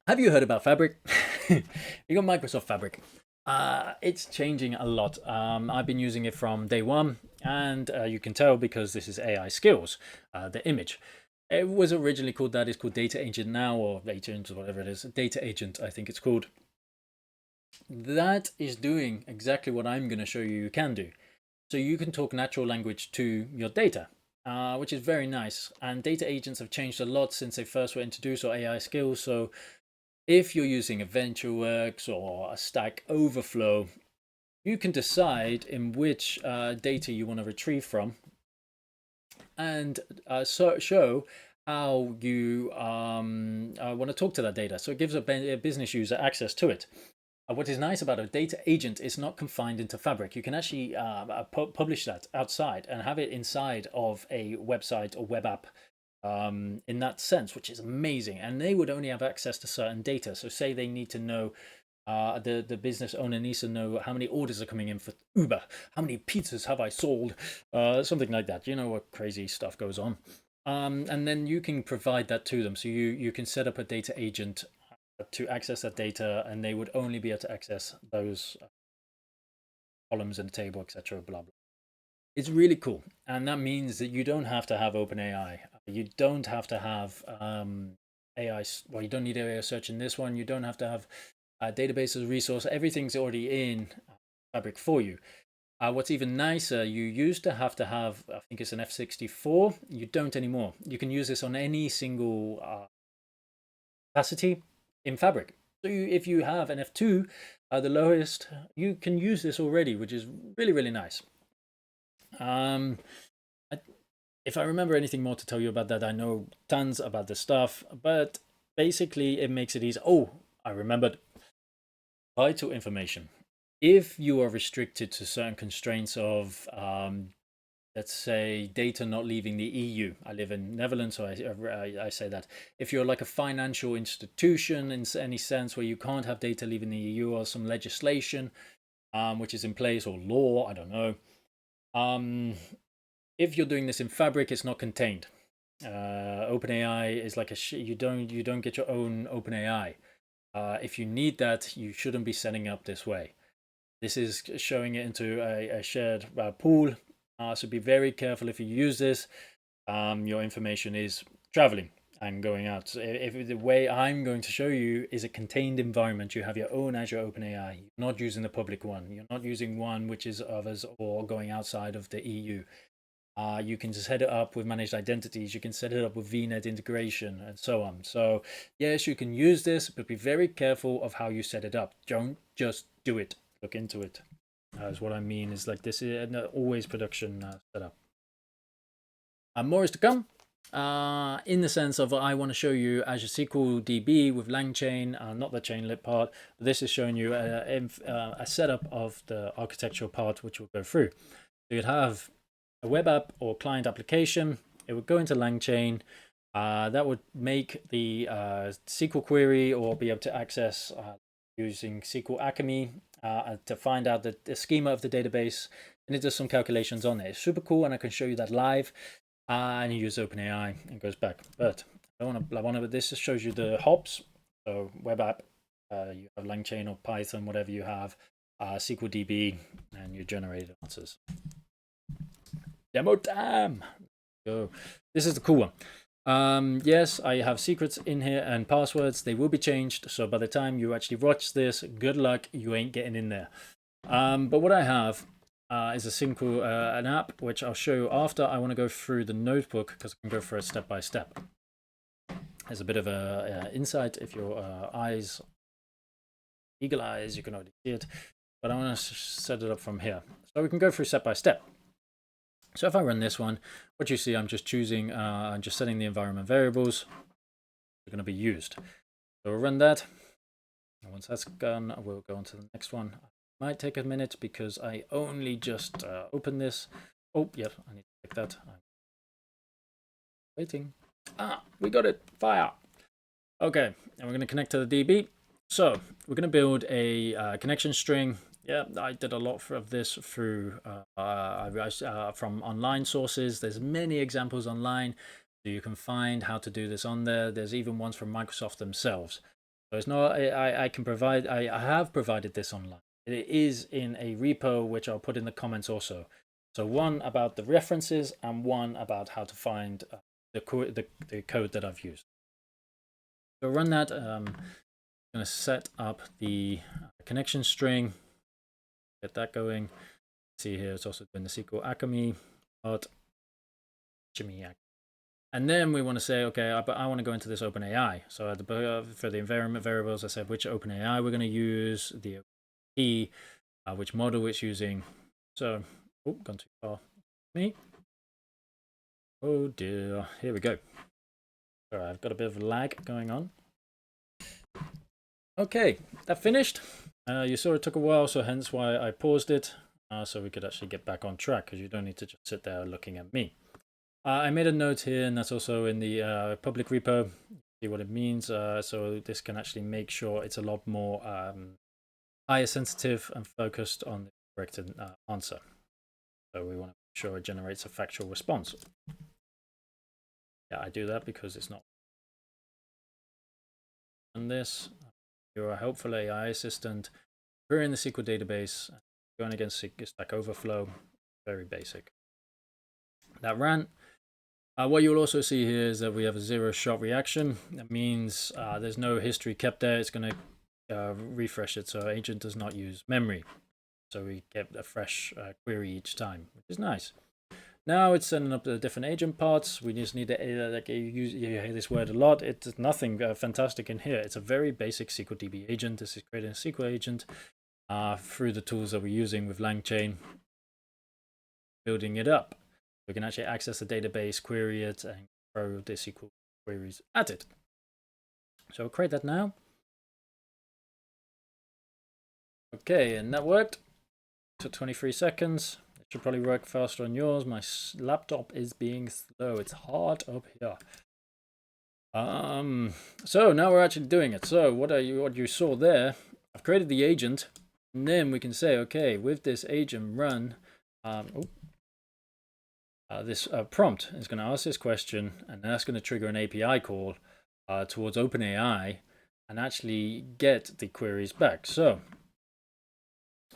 Have you heard about Fabric? You got Microsoft Fabric. It's changing a lot. I've been using it from day one, and you can tell because this is AI skills, the image. It was originally called that. It's called Data Agent now, or Agent, or whatever it is. Data Agent, I think it's called. That is doing exactly what I'm going to show you can do. So you can talk natural language to your data. Which is very nice. And data agents have changed a lot since they first were introduced, or AI skills. So if you're using a VentureWorks or a Stack Overflow, you can decide in which data you want to retrieve from, and show how you want to talk to that data. So it gives a business user access to it. What is nice about a data agent is not confined into Fabric. You can actually publish that outside and have it inside of a website or web app in that sense, which is amazing. And they would only have access to certain data. So say they need to know, the business owner needs to know how many orders are coming in for Uber, how many pizzas have I sold, something like that. You know what crazy stuff goes on. And then you can provide that to them. So you can set up a data agent to access that data, and they would only be able to access those columns in the table, etc. Blah blah. It's really cool, and that means that you don't have to have OpenAI. You don't have to have AI. Well, you don't need AI search in this one. You don't have to have database as a resource. Everything's already in Fabric for you. What's even nicer, you used to have, I think it's an F64. You don't anymore. You can use this on any single capacity in Fabric. So if you have an F2, the lowest, you can use this already, which is really, really nice. if I remember anything more to tell you about that, I know tons about this stuff, but basically it makes it easy. Oh, I remembered vital information. If you are restricted to certain constraints of, let's say, data not leaving the EU. I live in Netherlands, so I say that. If you're like a financial institution in any sense where you can't have data leaving the EU or some legislation which is in place or law, I don't know. If you're doing this in Fabric, it's not contained. OpenAI is like you don't get your own OpenAI. If you need that, you shouldn't be setting up this way. This is showing it into a shared pool. So be very careful if you use this. Your information is traveling and going out. So if the way I'm going to show you is a contained environment, you have your own Azure OpenAI. You're not using the public one. You're not using one which is others or going outside of the EU. You can set it up with managed identities. You can set it up with VNet integration and so on. So yes, you can use this, but be very careful of how you set it up. Don't just do it. Look into it. Is what I mean is like this is always production setup. More is to come. In the sense of I want to show you Azure SQL DB with LangChain, not the chainlit part. But this is showing you a setup of the architectural part, which we'll go through. So you'd have a web app or client application. It would go into LangChain. That would make the SQL query or be able to access using SQL Alchemy to find out the schema of the database, and it does some calculations on it. It's super cool, and I can show you that live. And you use OpenAI and goes back. But I want to. This just shows you the hops. So web app, you have LangChain or Python, whatever you have, SQL DB, and you generate answers. Demo time. Go. This is the cool one. Yes, I have secrets in here and passwords. They will be changed. So by the time you actually watch this, good luck. You ain't getting in there. But what I have is a simple an app which I'll show you after. I want to go through the notebook because I can go through it step by step. There's a bit of a insight if your eagle eyes, you can already see it. But I want to set it up from here, so we can go through step by step. So if I run this one, what you see, I'm just choosing, I'm just setting the environment variables that are going to be used. So we'll run that. And once that's done, we'll go on to the next one. Might take a minute because I only just opened this. Oh, yep, I need to check that. I'm waiting. We got it. Fire. Okay, and we're going to connect to the DB. So we're going to build a connection string. Yeah, I did a lot of this through from online sources. There's many examples online, so you can find how to do this on there. There's even ones from Microsoft themselves. So it's not. I can provide. I have provided this online. It is in a repo which I'll put in the comments also. So one about the references and one about how to find the code that I've used. So run that. I'm going to set up the connection string. Get that going. See here, it's also doing the SQL Alchemy part. And then we want to say, okay, but I want to go into this OpenAI. So for the environment variables, I said which OpenAI we're going to use, the key, which model it's using. So, oh, gone too far. Me. Oh dear. Here we go. All right, I've got a bit of lag going on. Okay, that finished. You saw it took a while, so hence why I paused it, so we could actually get back on track, because you don't need to just sit there looking at me. I made a note here, and that's also in the public repo. See what it means. So this can actually make sure it's a lot more higher sensitive and focused on the correct answer. So we want to make sure it generates a factual response. Yeah, I do that because it's not. And this, your helpful AI assistant, querying the SQL database, going against Stack Overflow, very basic. That ran. What you'll also see here is that we have a 0-shot reaction. That means there's no history kept there. It's going to refresh it, so agent does not use memory. So we get a fresh query each time, which is nice. Now it's setting up the different agent parts. We just need to, like you hear this word a lot. It's nothing fantastic in here. It's a very basic SQL DB agent. This is creating a SQL agent through the tools that we're using with LangChain, building it up. We can actually access the database, query it, and throw the SQL queries at it. So I'll create that now. Okay, and that worked. Took 23 seconds. It should probably work faster on yours. My laptop is being slow. It's hard up here. So now we're actually doing it. So what you saw there, I've created the agent, and then we can say, okay, with this agent run, this prompt is going to ask this question, and that's going to trigger an API call towards OpenAI and actually get the queries back. So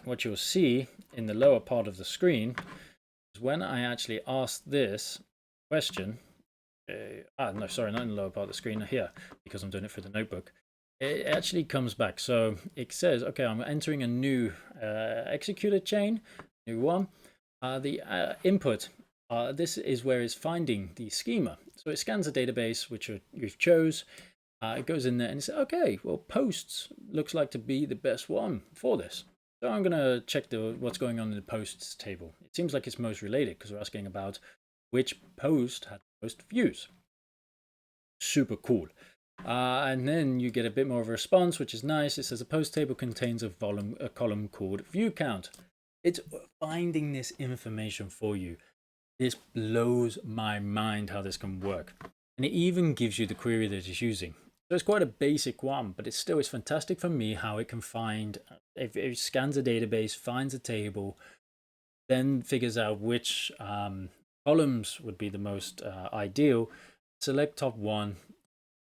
what you'll see in the lower part of the screen is when I actually ask this question, no, sorry, not in the lower part of the screen, here, because I'm doing it through the notebook. It actually comes back. So it says, okay, I'm entering a new executed chain, new one. The input, this is where it's finding the schema. So it scans the database, which you've chose. It goes in there and it says, okay, well, posts looks like to be the best one for this. So I'm going to check what's going on in the posts table. It seems like it's most related because we're asking about which post had the most views. Super cool. And then you get a bit more of a response, which is nice. It says a post table contains a column called view count. It's finding this information for you. This blows my mind how this can work. And it even gives you the query that it's using. So it's quite a basic one, but it's fantastic for me how it can find, if it scans a database, finds a table, then figures out which columns would be the most ideal, select top one,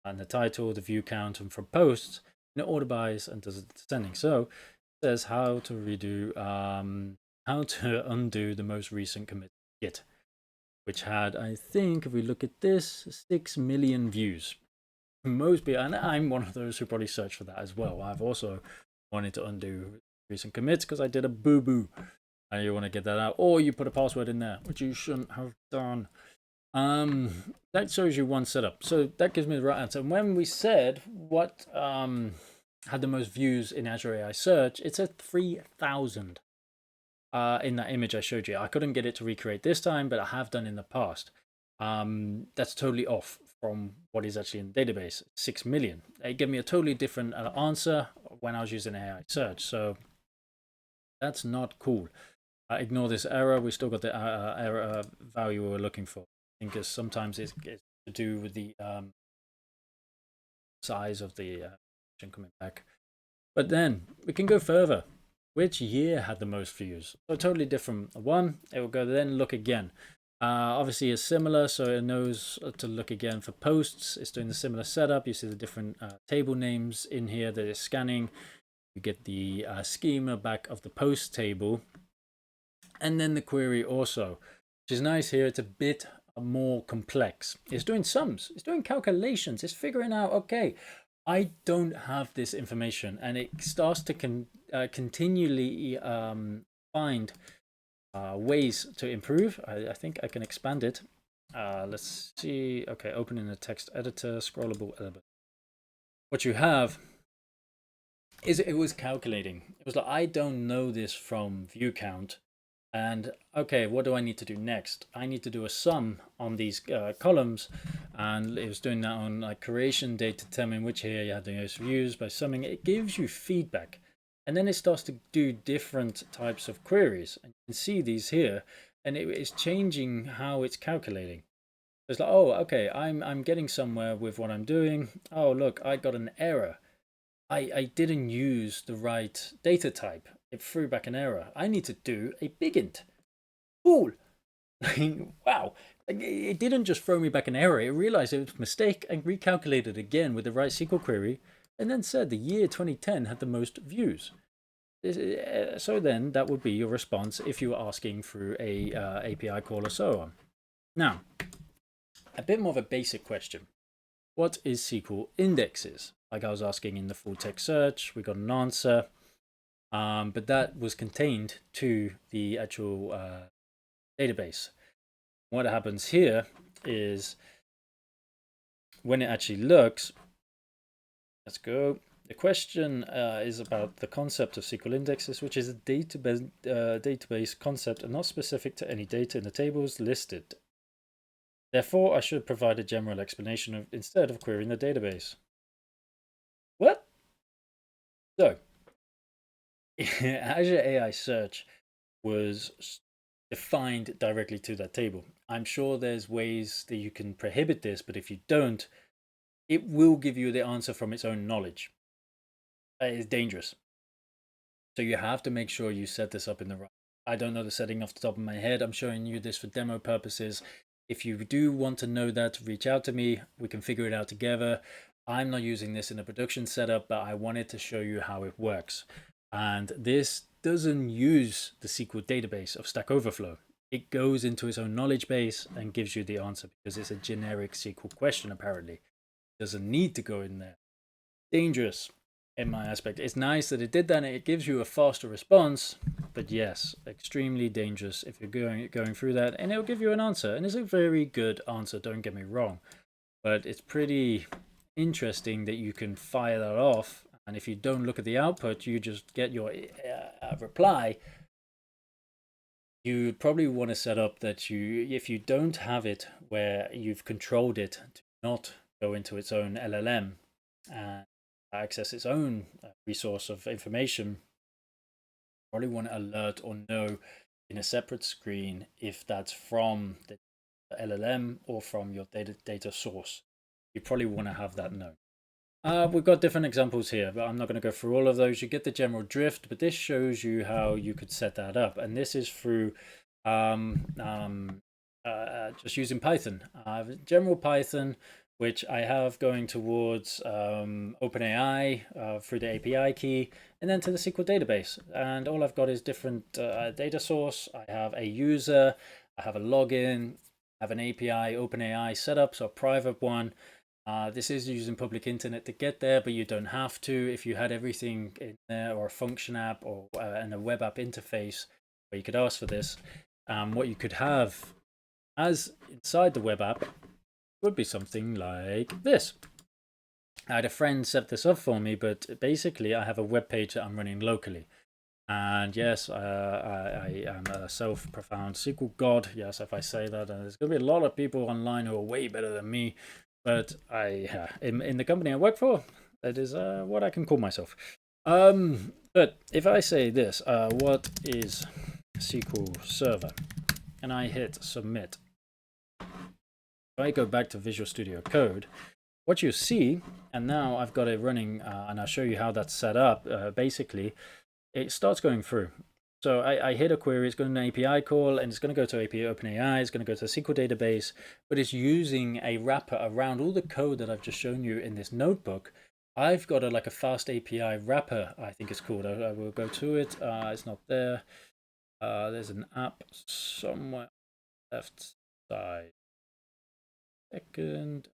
and the title, the view count, and from posts, and it order buys and does it descending. So it says how to undo the most recent commit git, which had, I think, if we look at this, 6 million views. Most people, and I'm one of those who probably search for that as well. I've also wanted to undo recent commits because I did a boo-boo and you want to get that out, or you put a password in there, which you shouldn't have done. That shows you one setup. So that gives me the right answer. And when we said what had the most views in Azure AI search, it said 3,000 in that image I showed you. I couldn't get it to recreate this time, but I have done in the past. That's totally off from what is actually in the database, 6 million. It gave me a totally different answer when I was using AI search. So that's not cool. Ignore this error. We still got the error value we were looking for. I think sometimes it's to do with the size of the coming back. But then we can go further. Which year had the most views? So a totally different one. It will go then look again. Obviously it's similar, so it knows to look again for posts. It's doing the similar setup. You see the different table names in here that it's scanning. You get the schema back of the post table. And then the query also, which is nice here. It's a bit more complex. It's doing sums. It's doing calculations. It's figuring out, okay, I don't have this information. And it starts to continually find ways to improve. I think I can expand it. Let's see. Okay, opening the text editor, scrollable element. What you have is it was calculating. It was like, I don't know this from view count. And okay, what do I need to do next? I need to do a sum on these columns, and it was doing that on like creation date to determine which here you had the most views by summing. It gives you feedback, and then it starts to do different types of queries. And you can see these here, and it is changing how it's calculating. It's like, oh, okay, I'm getting somewhere with what I'm doing. Oh, look, I got an error. I didn't use the right data type. It threw back an error. I need to do a big int. Cool. Wow. It didn't just throw me back an error. It realized it was a mistake and recalculated again with the right SQL query, and then said the year 2010 had the most views. So then that would be your response if you were asking through a API call or so on. Now, a bit more of a basic question. What is SQL indexes? Like I was asking in the full text search, we got an answer, but that was contained to the actual database. What happens here is when it actually looks, let's go, the question is about the concept of SQL indexes, which is a database concept and not specific to any data in the tables listed. Therefore, I should provide a general explanation instead of querying the database. What? So, Azure AI search was defined directly to that table. I'm sure there's ways that you can prohibit this, but if you don't, it will give you the answer from its own knowledge. It's dangerous. So you have to make sure you set this up in the right. I don't know the setting off the top of my head. I'm showing you this for demo purposes. If you do want to know that, reach out to me. We can figure it out together. I'm not using this in a production setup, but I wanted to show you how it works. And this doesn't use the SQL database of Stack Overflow. It goes into its own knowledge base and gives you the answer because it's a generic SQL question, apparently. It doesn't need to go in there. Dangerous in my aspect. It's nice that it did that and it gives you a faster response, but yes, extremely dangerous if you're going through that, and it'll give you an answer, and it's a very good answer, don't get me wrong, but it's pretty interesting that you can fire that off, and if you don't look at the output, you just get your reply. You probably want to set up that if you don't have it where you've controlled it to not go into its own LLM and access its own resource of information, probably want to alert or know in a separate screen if that's from the LLM or from your data source. You probably want to have that known. We've got different examples here, but I'm not going to go through all of those. You get the general drift, but this shows you how you could set that up. And this is through just using Python. General Python, which I have going towards OpenAI through the API key, and then to the SQL database. And all I've got is different data source. I have a user, I have a login, I have an API, OpenAI setup, so a private one. This is using public internet to get there, but you don't have to. If you had everything in there, or a function app, or and a web app interface where you could ask for this, what you could have as inside the web app would be something like this. I had a friend set this up for me, but basically I have a web page that I'm running locally. And yes, I am a self-profound SQL god. Yes, if I say that, and there's going to be a lot of people online who are way better than me. But in the company I work for, that is what I can call myself. But if I say this, what is SQL Server? And I hit submit. If I go back to Visual Studio Code, what you see, and now I've got it running, and I'll show you how that's set up. Basically, it starts going through. So I hit a query, it's going to an API call, and it's going to go to API OpenAI, it's going to go to the SQL database, but it's using a wrapper around all the code that I've just shown you in this notebook. I've got like a fast API wrapper, I think it's called. I will go to it. It's not there. There's an app somewhere left side. Second.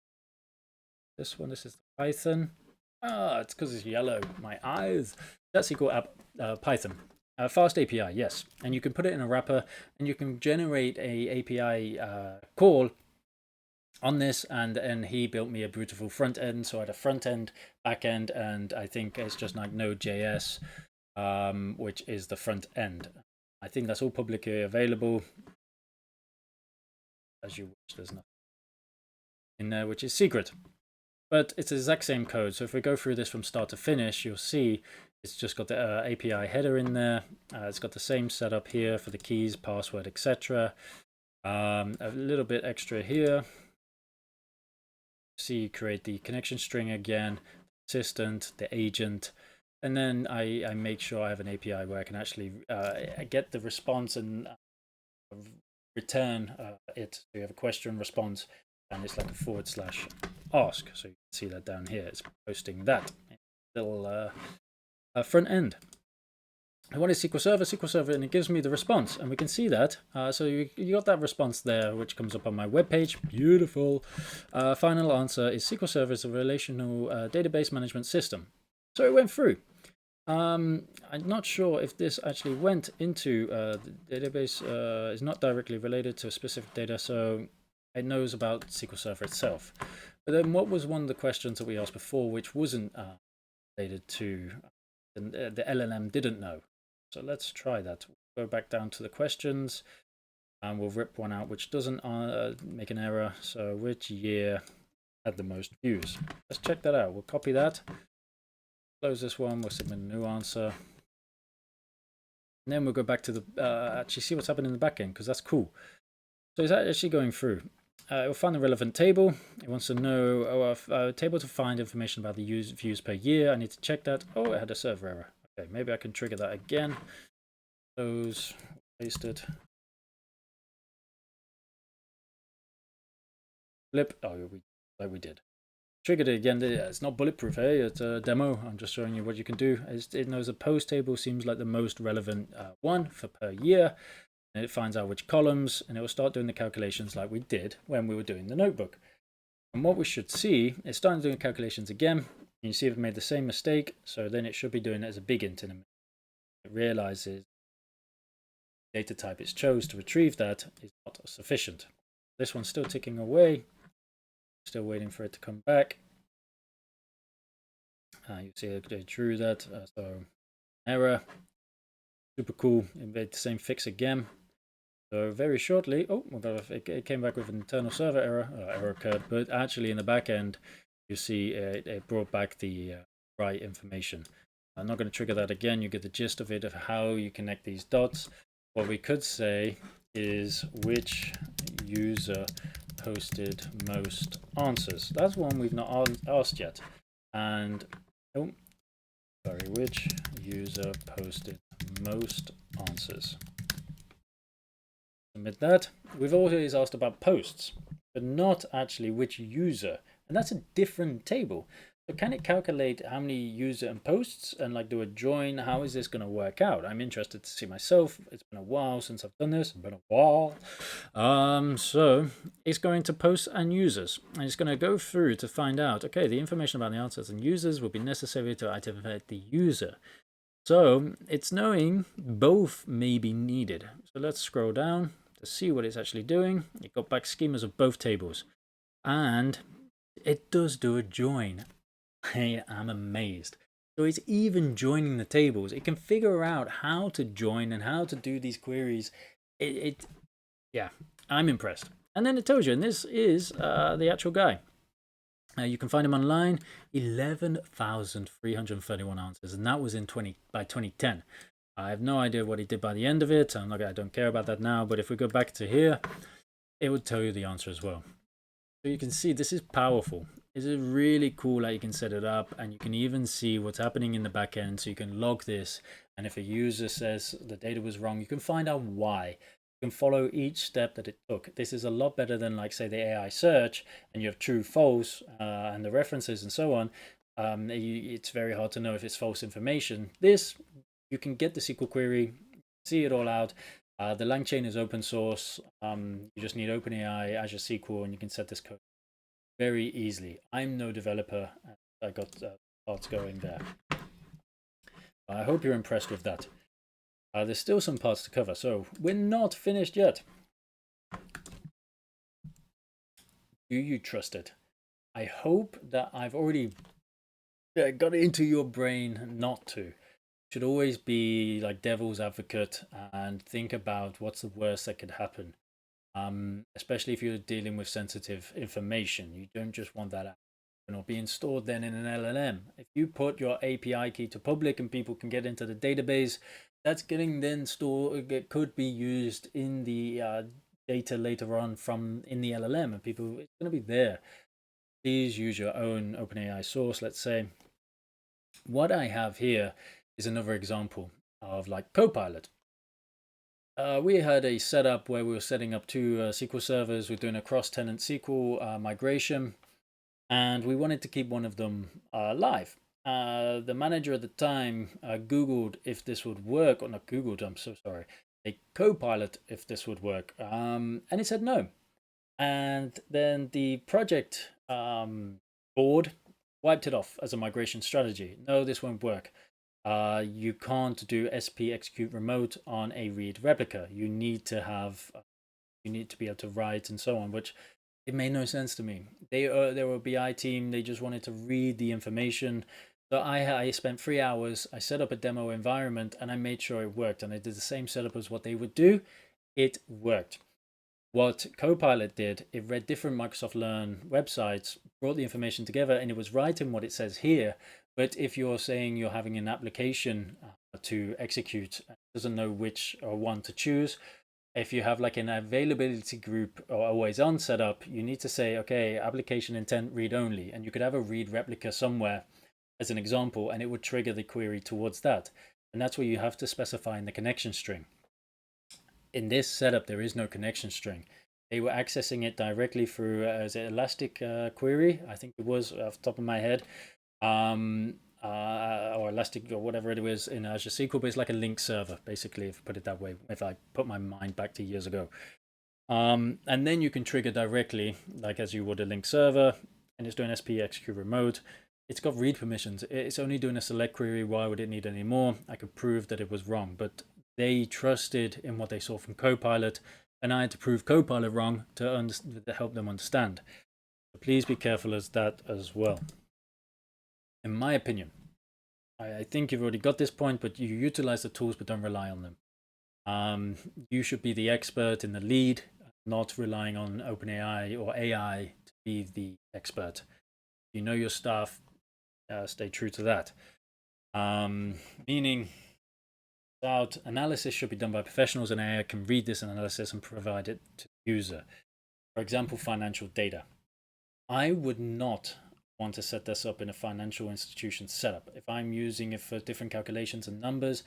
This one, this is Python. It's because it's yellow. My eyes. That's SQL app Python. Fast API, yes. And you can put it in a wrapper and you can generate a API call on this, and he built me a beautiful front end. So I had a front end, back end, and I think it's just like Node.js, which is the front end. I think that's all publicly available. As you watch, there's nothing in there which is secret. But it's the exact same code. So if we go through this from start to finish, you'll see it's just got the API header in there. It's got the same setup here for the keys, password, etc. A little bit extra here. See, create the connection string again, assistant, the agent, and then I make sure I have an API where I can actually get the response and return it. So you have a question response, and it's like a /ask. So you can see that down here. It's posting that little front end. And what is SQL Server? SQL Server, and it gives me the response, and we can see that. So you got that response there, which comes up on my web page. Beautiful. Final answer is SQL Server is a relational database management system. So it went through. I'm not sure if this actually went into the database. Is not directly related to specific data, so it knows about SQL Server itself. But then what was one of the questions that we asked before, which wasn't related to, the LLM didn't know. So let's try that. We'll go back down to the questions and we'll rip one out which doesn't make an error. So which year had the most views? Let's check that out. We'll copy that, close this one, we'll submit a new answer. And then we'll go back to the, actually see what's happening in the back end, because that's cool. So it's actually going through. It will find the relevant table. It wants to know, a table to find information about the views per year. I need to check that. Oh, it had a server error. Okay, maybe I can trigger that again. Close, paste it. Flip. Oh, like we did. Triggered it again. It's not bulletproof, hey? It's a demo. I'm just showing you what you can do. It knows a post table seems like the most relevant one for per year. And it finds out which columns, and it will start doing the calculations like we did when we were doing the notebook. And what we should see, it's starting doing calculations again. You see, we've made the same mistake. So then it should be doing it as a big int in a minute. It realizes the data type it chose to retrieve that is not sufficient. This one's still ticking away. Still waiting for it to come back. You see it drew that. So error. Super cool. It made the same fix again. So very shortly, it came back with an internal server error. Error occurred, but actually in the back end, you see it brought back the right information. I'm not going to trigger that again. You get the gist of it, of how you connect these dots. What we could say is which user posted most answers. That's one we've not asked yet. And which user posted most answers? Submit that. We've always asked about posts, but not actually which user, and that's a different table. So can it calculate how many user and posts and like do a join? How is this going to work out? I'm interested to see myself. It's been a while since I've done this. It's been a while. So it's going to posts and users, and it's going to go through to find out, okay, the information about the answers and users will be necessary to identify the user. So it's knowing both may be needed. So let's scroll down to see what it's actually doing. It got back schemas of both tables, and it does do a join. I am amazed. So it's even joining the tables. It can figure out how to join and how to do these queries. Yeah, I'm impressed. And then it tells you, and this is the actual guy. You can find him online, 11,331 answers, and that was by 2010. I have no idea what he did by the end of it. I don't care about that now, but if we go back to here, it would tell you the answer as well. So you can see this is powerful. This is really cool how you can set it up, and you can even see what's happening in the back end. So you can log this, and if a user says the data was wrong, you can find out why. You can follow each step that it took. This is a lot better than, like, say, the AI search, and you have true, false, and the references and so on. It's very hard to know if it's false information. This, you can get the SQL query, see it all out. The LangChain is open source. You just need OpenAI, Azure SQL, and you can set this code very easily. I'm no developer. I got parts going there. I hope you're impressed with that. There's still some parts to cover, so we're not finished yet. Do you trust it? I hope that I've already got it into your brain not to. You should always be like devil's advocate and think about what's the worst that could happen. Especially if you're dealing with sensitive information. You don't just want that not being stored then in an LLM. If you put your API key to public and people can get into the database, that's getting then stored. It could be used in the data later on in the LLM, and people, it's going to be there. Please use your own OpenAI source, let's say. What I have here is another example of like Copilot. We had a setup where we were setting up two SQL servers. We're doing a cross-tenant SQL migration, and we wanted to keep one of them live. The manager at the time Googled if this would work, or not Googled, I'm so sorry, a Copilot if this would work, and it said no. And then the project board wiped it off as a migration strategy. No, this won't work. You can't do SP execute remote on a read replica. You need to be able to write and so on, which it made no sense to me. They were a BI team. They just wanted to read the information. So I spent 3 hours, I set up a demo environment, and I made sure it worked. And I did the same setup as what they would do. It worked. What Copilot did, it read different Microsoft Learn websites, brought the information together, and it was writing what it says here. But if you're saying you're having an application to execute, doesn't know which or one to choose, if you have like an availability group or always on setup, you need to say, okay, application intent read only, and you could have a read replica somewhere as an example, and it would trigger the query towards that. And that's where you have to specify in the connection string. In this setup, there is no connection string. They were accessing it directly through as an Elastic query, I think it was off the top of my head, or Elastic or whatever it was in Azure SQL, but it's like a link server, basically, if I put it that way, if I put my mind back to years ago. And then you can trigger directly, like as you would a link server, and it's doing SP execute remote. It's got read permissions. It's only doing a select query. Why would it need any more? I could prove that it was wrong, but they trusted in what they saw from Copilot, and I had to prove Copilot wrong to help them understand. So please be careful as that as well. In my opinion, I think you've already got this point, but you utilize the tools, but don't rely on them. You should be the expert in the lead, not relying on OpenAI or AI to be the expert. You know your stuff, stay true to that. Meaning, without analysis should be done by professionals, and AI can read this analysis and provide it to the user. For example, financial data. I would not want to set this up in a financial institution setup. If I'm using it for different calculations and numbers,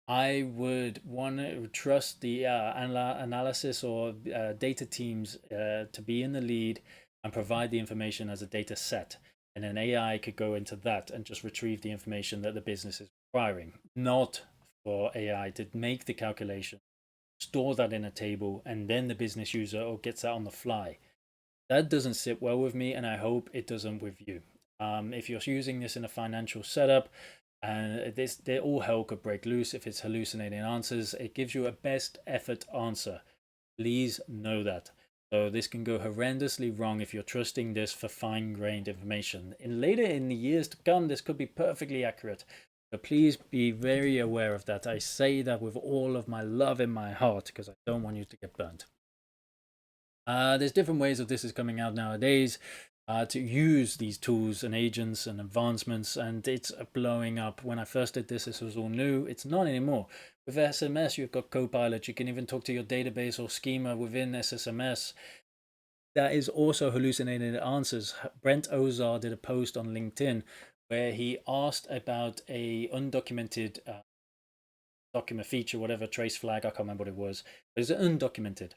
I would want to trust the analysis or data teams to be in the lead and provide the information as a data set. And then AI could go into that and just retrieve the information that the business is requiring, not for AI to make the calculation, store that in a table, and then the business user gets that on the fly. That doesn't sit well with me, and I hope it doesn't with you. If you're using this in a financial setup, and all hell could break loose if it's hallucinating answers. It gives you a best effort answer. Please know that. So this can go horrendously wrong if you're trusting this for fine-grained information. Later in the years to come, this could be perfectly accurate. But please be very aware of that. I say that with all of my love in my heart because I don't want you to get burnt. There's different ways of this is coming out nowadays to use these tools and agents and advancements, and it's blowing up. When I first did this, this was all new. It's not anymore. With SMS, you've got Copilot. You can even talk to your database or schema within SSMS. That is also hallucinated answers. Brent Ozar did a post on LinkedIn where he asked about a undocumented document feature, whatever, trace flag, I can't remember what it was. But it's undocumented.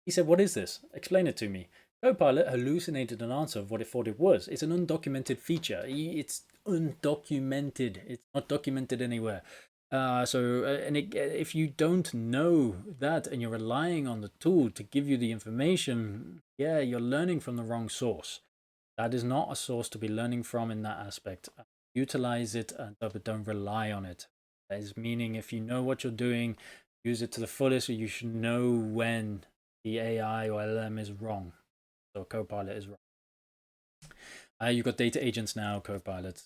He said, "What is this? Explain it to me." Copilot hallucinated an answer of what it thought it was. It's an undocumented feature. It's undocumented. It's not documented anywhere. If you don't know that and you're relying on the tool to give you the information, yeah, you're learning from the wrong source. That is not a source to be learning from in that aspect. Utilize it, but don't rely on it. That is meaning if you know what you're doing, use it to the fullest, or you should know when the AI or LM is wrong. So Copilot is wrong. You've got data agents now, Copilot.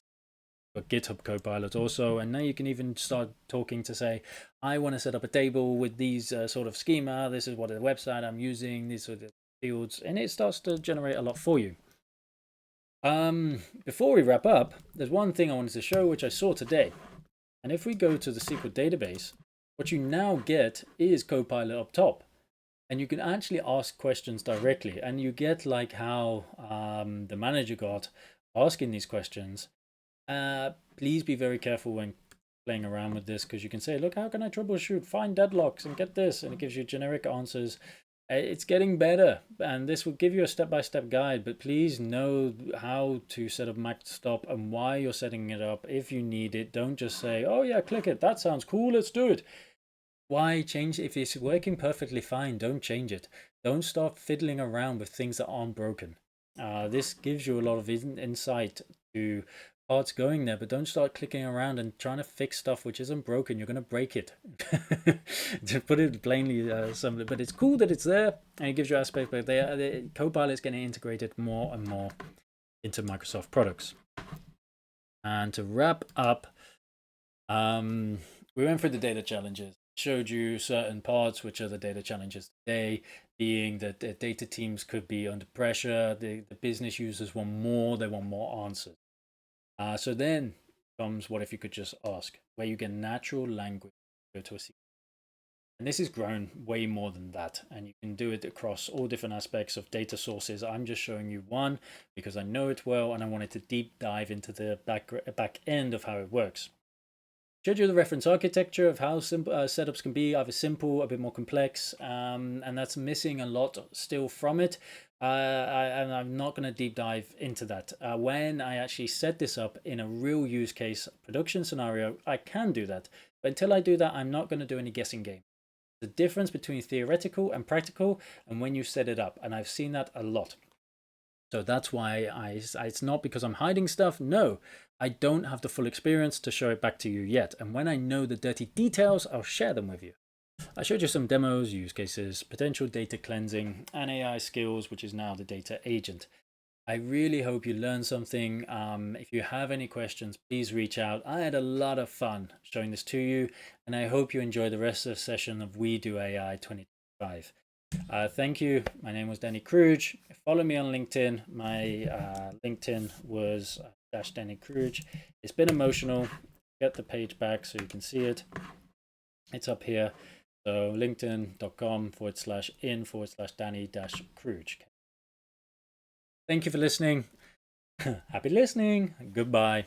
You've got GitHub Copilot also, and now you can even start talking to say, I want to set up a table with these sort of schema. This is what the website I'm using. These are the fields, and it starts to generate a lot for you. Before we wrap up, there's one thing I wanted to show which I saw today. And if we go to the SQL database, what you now get is Copilot up top. And you can actually ask questions directly, and you get like how the manager got asking these questions. Please be very careful when playing around with this, because you can say, look, how can I troubleshoot, find deadlocks and get this, and it gives you generic answers. It's getting better, and this will give you a step-by-step guide, but please know how to set up max stop and why you're setting it up if you need it. Don't just say, oh yeah, click it, that sounds cool, let's do it. Why change? If it's working perfectly fine, don't change it. Don't start fiddling around with things that aren't broken. This gives you a lot of insight to parts going there, but don't start clicking around and trying to fix stuff which isn't broken. You're going to break it. To put it plainly, but it's cool that it's there and it gives you aspects. But Copilot is getting integrated more and more into Microsoft products. And to wrap up, we went through the data challenges, showed you certain parts, which are the data challenges today, being that the data teams could be under pressure, the business users want more, they want more answers. So then comes what if you could just ask, where you get natural language go to a SQL. And this has grown way more than that. And you can do it across all different aspects of data sources. I'm just showing you one because I know it well and I wanted to deep dive into the back end of how it works. Showed you the reference architecture of how simple setups can be, either simple, a bit more complex, and that's missing a lot still from it. And I'm not going to deep dive into that. When I actually set this up in a real use case production scenario, I can do that. But until I do that, I'm not going to do any guessing game. The difference between theoretical and practical, and when you set it up, and I've seen that a lot. So that's why it's not because I'm hiding stuff. No, I don't have the full experience to show it back to you yet. And when I know the dirty details, I'll share them with you. I showed you some demos, use cases, potential data cleansing, and AI skills, which is now the data agent. I really hope you learned something. If you have any questions, please reach out. I had a lot of fun showing this to you, and I hope you enjoy the rest of the session of WedoAI 2025. Thank you. My name was Danny Kruge. Follow me on LinkedIn. My LinkedIn was Danny Kruge. It's been emotional. Get the page back so you can see it. It's up here. So linkedin.com/in/Danny-Kruge. Thank you for listening. Happy listening. Goodbye.